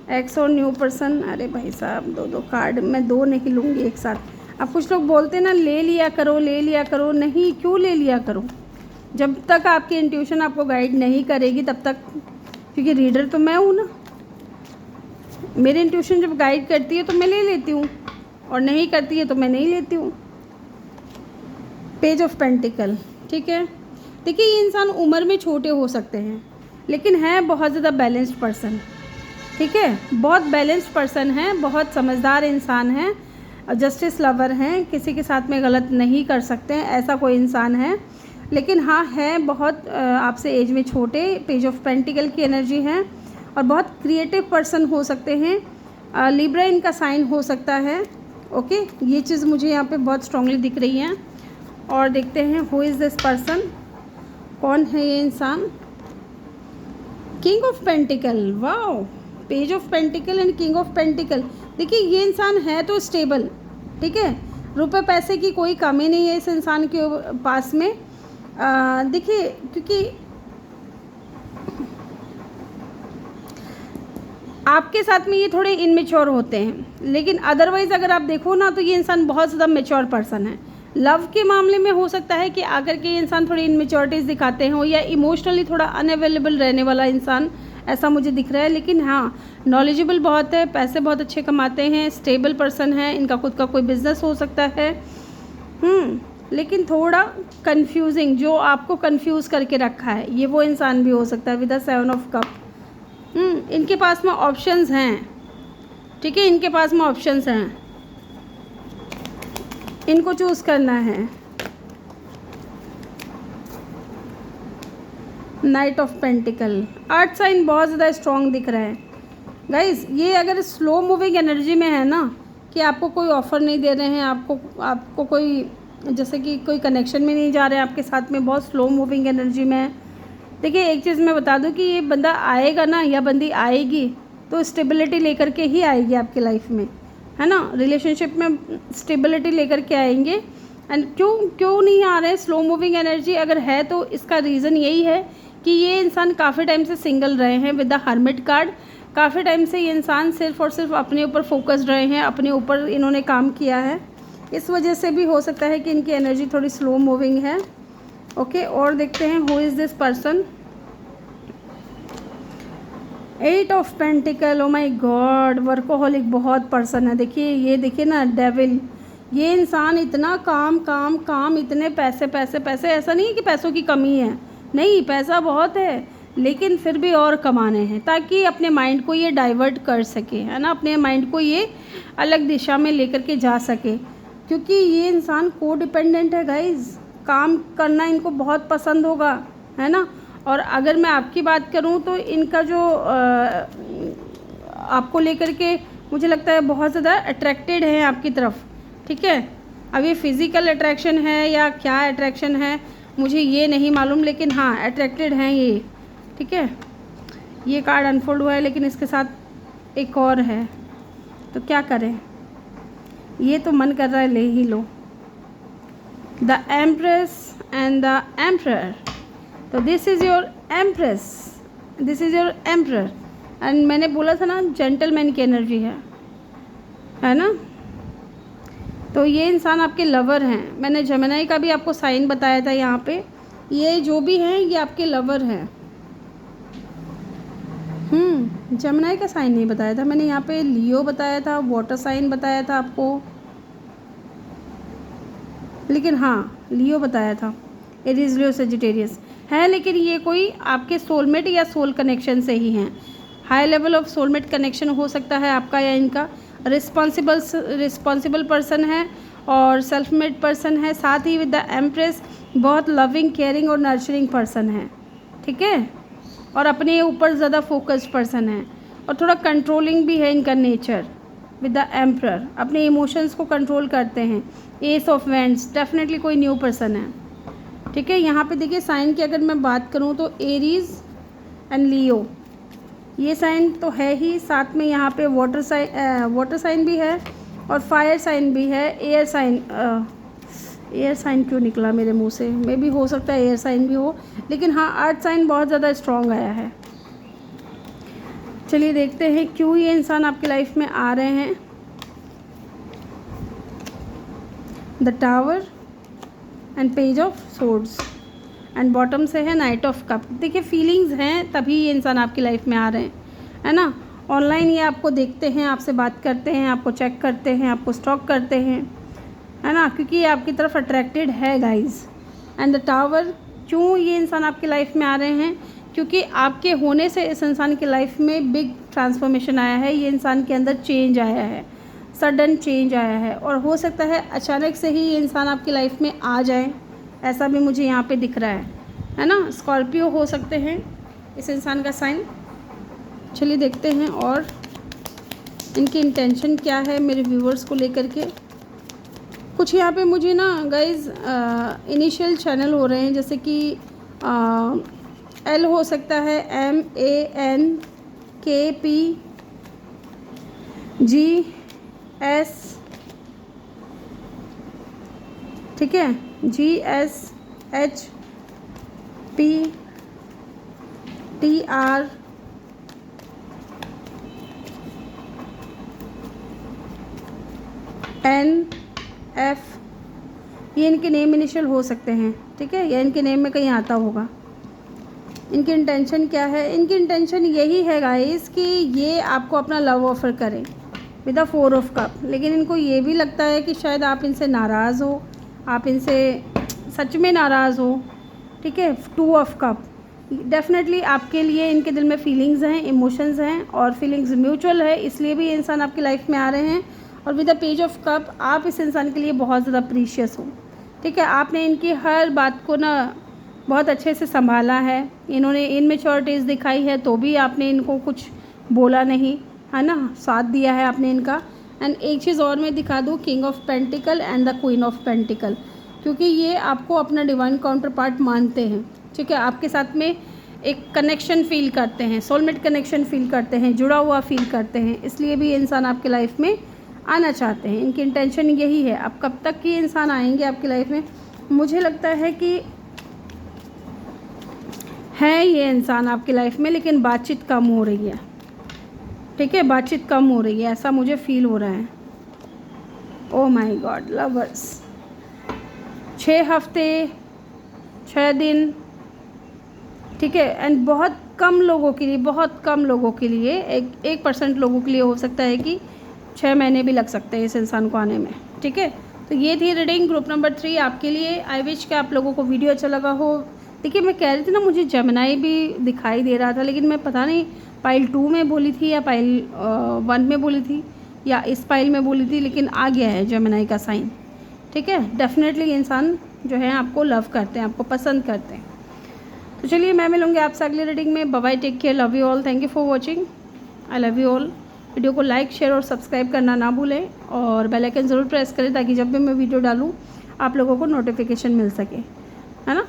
एक्स और न्यू पर्सन, अरे भाई साहब दो कार्ड, मैं दो नहीं लूँगी एक साथ। अब कुछ लोग बोलते हैं ना ले लिया करो, ले लिया करो, नहीं, क्यों ले लिया करो? जब तक आपकी इंट्यूशन आपको गाइड नहीं करेगी तब तक, क्योंकि रीडर तो मैं हूँ ना, मेरी इंट्यूशन जब गाइड करती है तो मैं ले लेती हूँ, और नहीं करती है तो मैं नहीं लेती हूँ। पेज ऑफ पेंटिकल, ठीक है। देखिए ये इंसान उम्र में छोटे हो सकते हैं लेकिन है बहुत ज़्यादा बैलेंस्ड पर्सन, ठीक है, बहुत बैलेंस्ड पर्सन है, बहुत समझदार इंसान है, जस्टिस लवर हैं, किसी के साथ में गलत नहीं कर सकते हैं, ऐसा कोई इंसान है। लेकिन हाँ है बहुत आपसे एज में छोटे, पेज ऑफ पेंटिकल की एनर्जी है, और बहुत क्रिएटिव पर्सन हो सकते हैं। लिब्रा इनका साइन हो सकता है। ओके, ये चीज़ मुझे यहाँ पे बहुत स्ट्रांगली दिख रही है। और देखते हैं हु इज़ दिस पर्सन, कौन है ये इंसान। King of pentacle, wow, page of pentacle and king of pentacle. देखिए ये इंसान है तो स्टेबल, ठीक है, रुपए पैसे की कोई कमी नहीं है इस इंसान के पास में। देखिए क्योंकि आपके साथ में ये थोड़े इनमेच्योर होते हैं, लेकिन अदरवाइज़ अगर आप देखो ना तो ये इंसान बहुत ज़्यादा मेच्योर पर्सन है। लव के मामले में हो सकता है कि आकर के ये इंसान थोड़ी इनमेच्योरिटीज़ दिखाते हों, या इमोशनली थोड़ा अनअवेलेबल रहने वाला इंसान, ऐसा मुझे दिख रहा है। लेकिन हाँ नॉलेजेबल बहुत है, पैसे बहुत अच्छे कमाते हैं, स्टेबल पर्सन है, इनका खुद का कोई बिजनेस हो सकता है। लेकिन थोड़ा कंफ्यूजिंग, जो आपको कंफ्यूज करके रखा है, ये वो इंसान भी हो सकता है विद द 7 ऑफ कप। इनके पास में ऑप्शंस हैं, ठीक है, इनके पास में ऑप्शंस हैं, इनको चूज़ करना है। Knight of pentacles, earth sign बहुत ज़्यादा स्ट्रॉन्ग दिख रहा है गाइस। ये अगर स्लो मूविंग एनर्जी में है ना कि आपको कोई ऑफ़र नहीं दे रहे हैं, आपको कोई जैसे कि कोई कनेक्शन में नहीं जा रहे हैं आपके साथ में, बहुत स्लो मूविंग एनर्जी में है। देखिए एक चीज़ मैं बता दूं कि ये बंदा आएगा ना या बंदी आएगी तो स्टेबिलिटी लेकर के ही आएगी आपकी लाइफ में, है ना। रिलेशनशिप में स्टेबिलिटी लेकर के आएंगे। एंड क्यों नहीं आ रहे हैं स्लो मूविंग एनर्जी, अगर है तो इसका रीज़न यही है कि ये इंसान काफ़ी टाइम से सिंगल रहे हैं विद द हर्मिट कार्ड। काफ़ी टाइम से ये इंसान सिर्फ और सिर्फ अपने ऊपर फोकस्ड रहे हैं, अपने ऊपर इन्होंने काम किया है। इस वजह से भी हो सकता है कि इनकी एनर्जी थोड़ी स्लो मूविंग है। ओके, और देखते हैं who is this person. 8 of pentacle, oh my God, workaholic बहुत पर्सन है। देखिए ये देखिए ना, डेविल। ये इंसान इतना काम, इतने पैसे पैसे पैसे, ऐसा नहीं है कि पैसों की कमी है, नहीं, पैसा बहुत है, लेकिन फिर भी और कमाने हैं ताकि अपने माइंड को ये डाइवर्ट कर सके, है ना, अपने माइंड को ये अलग दिशा में लेकर के जा सके। क्योंकि ये इंसान को डिपेंडेंट है गाइज, काम करना इनको बहुत पसंद होगा, है ना। और अगर मैं आपकी बात करूं तो इनका जो आपको लेकर के मुझे लगता है बहुत ज़्यादा अट्रैक्टेड है आपकी तरफ, ठीक है। अब ये फिज़िकल अट्रैक्शन है या क्या अट्रैक्शन है मुझे ये नहीं मालूम, लेकिन हाँ अट्रैक्टेड हैं ये, ठीक है। ये कार्ड अनफोल्ड हुआ है लेकिन इसके साथ एक और है, तो क्या करें, ये तो मन कर रहा है ले ही लो। The empress and the emperor, तो this is your empress, this is your emperor. And मैंने बोला था ना जेंटलमैन की एनर्जी है ना। तो ये इंसान आपके लवर हैं। मैंने जेमिनी का भी आपको साइन बताया था यहाँ पे, ये जो भी हैं ये आपके लवर हैं। जेमिनी का साइन नहीं बताया था मैंने, यहाँ पे लियो बताया था, वाटर साइन बताया था आपको, लेकिन हाँ लियो बताया था। एरीज, लियो, सजिटेरियस है, लेकिन ये कोई आपके सोलमेट या सोल कनेक्शन से ही हैं। High level of soulmate connection हो सकता है आपका या इनका। रिस्पॉन्सिबल पर्सन है और सेल्फ मेड पर्सन है, साथ ही विद द एम्प्रेस बहुत लविंग, केयरिंग और नर्चरिंग पर्सन है, ठीक है। और अपने ऊपर ज़्यादा फोकस्ड पर्सन है और थोड़ा कंट्रोलिंग भी है इनका नेचर। विद द एम्परर अपने इमोशंस को कंट्रोल करते हैं। एस ऑफ वैंड्स, डेफिनेटली कोई न्यू पर्सन है, ठीक है। यहाँ पे देखिए साइन की अगर मैं बात करूँ तो एरीज एंड लियो, ये साइन तो है ही, साथ में यहाँ पे वाटर साइन भी है और फायर साइन भी है। एयर साइन क्यों निकला मेरे मुंह से, मे भी हो सकता है एयर साइन भी हो, लेकिन हाँ अर्थ साइन बहुत ज़्यादा स्ट्रॉन्ग आया है। चलिए देखते हैं क्यों ये इंसान आपकी लाइफ में आ रहे हैं। The tower and page of swords and bottom से है नाइट ऑफ कप। देखिए फीलिंग्स हैं तभी ये इंसान आपकी लाइफ में आ रहे हैं, है ना। ऑनलाइन ये आपको देखते हैं, आपसे बात करते हैं, आपको चेक करते हैं, आपको स्टॉक करते हैं, है ना, क्योंकि ये आपकी तरफ अट्रैक्टेड है गाइज। एंड द टावर, क्यों ये इंसान आपकी लाइफ में आ रहे हैं, क्योंकि आपके होने से इस इंसान की लाइफ में बिग ट्रांसफॉर्मेशन आया है। ये इंसान के अंदर चेंज आया है, सडन चेंज आया है, और हो सकता है अचानक से ही ये इंसान आपकी लाइफ में आ जाए, ऐसा भी मुझे यहाँ पे दिख रहा है ना। स्कॉर्पियो हो सकते हैं इस इंसान का साइन। चलिए देखते हैं और इनकी इंटेंशन क्या है मेरे व्यूवर्स को लेकर के। कुछ यहाँ पे मुझे ना गाइज इनिशियल चैनल हो रहे हैं, जैसे कि एल हो सकता है, MANKPGS, ठीक है, GSHPTR, NF, ये इनके नेम इनिशियल हो सकते हैं, ठीक है, या इनके नेम में कहीं आता होगा। इनकी इंटेंशन क्या है, इनकी इंटेंशन यही है गाइस कि ये आपको अपना लव ऑफ़र करें विद द 4 ऑफ कप। लेकिन इनको ये भी लगता है कि शायद आप इनसे नाराज़ हो, आप इनसे सच में नाराज़ हो, ठीक है। 2 ऑफ कप, डेफिनेटली आपके लिए इनके दिल में फीलिंग्स हैं, इमोशंस हैं और फीलिंग्स म्यूचुअल है, इसलिए भी ये इंसान आपकी लाइफ में आ रहे हैं। और with the page of cup, आप इस इंसान के लिए बहुत ज़्यादा प्रीशियस हो, ठीक है। आपने इनकी हर बात को ना बहुत अच्छे से संभाला है। इन्होंने इनमेच्योरिटीज़ दिखाई है तो भी आपने इनको कुछ बोला नहीं, है ना, साथ दिया है आपने इनका। एंड एक चीज़ और मैं दिखा दूँ, king of pentacle and the queen of pentacle. क्योंकि ये आपको अपना डिवाइन काउंटर पार्ट मानते हैं, ठीक है। आपके साथ में एक कनेक्शन फ़ील करते हैं, सोलमेट कनेक्शन फ़ील करते हैं, जुड़ा हुआ फ़ील करते हैं, इसलिए भी ये इंसान आपके लाइफ में आना चाहते हैं। इनकी इंटेंशन यही है। अब कब तक ये इंसान आएंगे आपकी लाइफ में, मुझे लगता है कि है ये इंसान आपकी लाइफ में, लेकिन बातचीत कम हो रही है, ठीक है। बातचीत कम हो रही है, ऐसा मुझे फील हो रहा है। ओह माय गॉड, लवर्स 6 हफ्ते 6 दिन, ठीक है। एंड बहुत कम लोगों के लिए, बहुत कम लोगों के लिए, 1% लोगों के लिए हो सकता है कि 6 महीने भी लग सकते हैं इस इंसान को आने में, ठीक है। तो ये थी रीडिंग ग्रुप नंबर 3 आपके लिए। आई विश कि आप लोगों को वीडियो अच्छा लगा हो। देखिए मैं कह रही थी ना, मुझे जेमिनी भी दिखाई दे रहा था, लेकिन मैं पता नहीं पाइल 2 में बोली थी या पाइल 1 में बोली थी या इस पाइल में बोली थी, लेकिन आ गया है जेमिनी का साइन, ठीक है। डेफिनेटली इंसान जो है आपको लव करते हैं, आपको पसंद करते हैं। तो चलिए मैं मिलूँगी आपसे अगली रीडिंग में। Bye bye, take care, love you all, thank you for watching, I love you all. Video को लाइक, शेयर और सब्सक्राइब करना ना भूलें और बेल आइकन ज़रूर प्रेस करें ताकि जब भी मैं वीडियो डालूँ आप लोगों को नोटिफिकेशन मिल सके, है ना।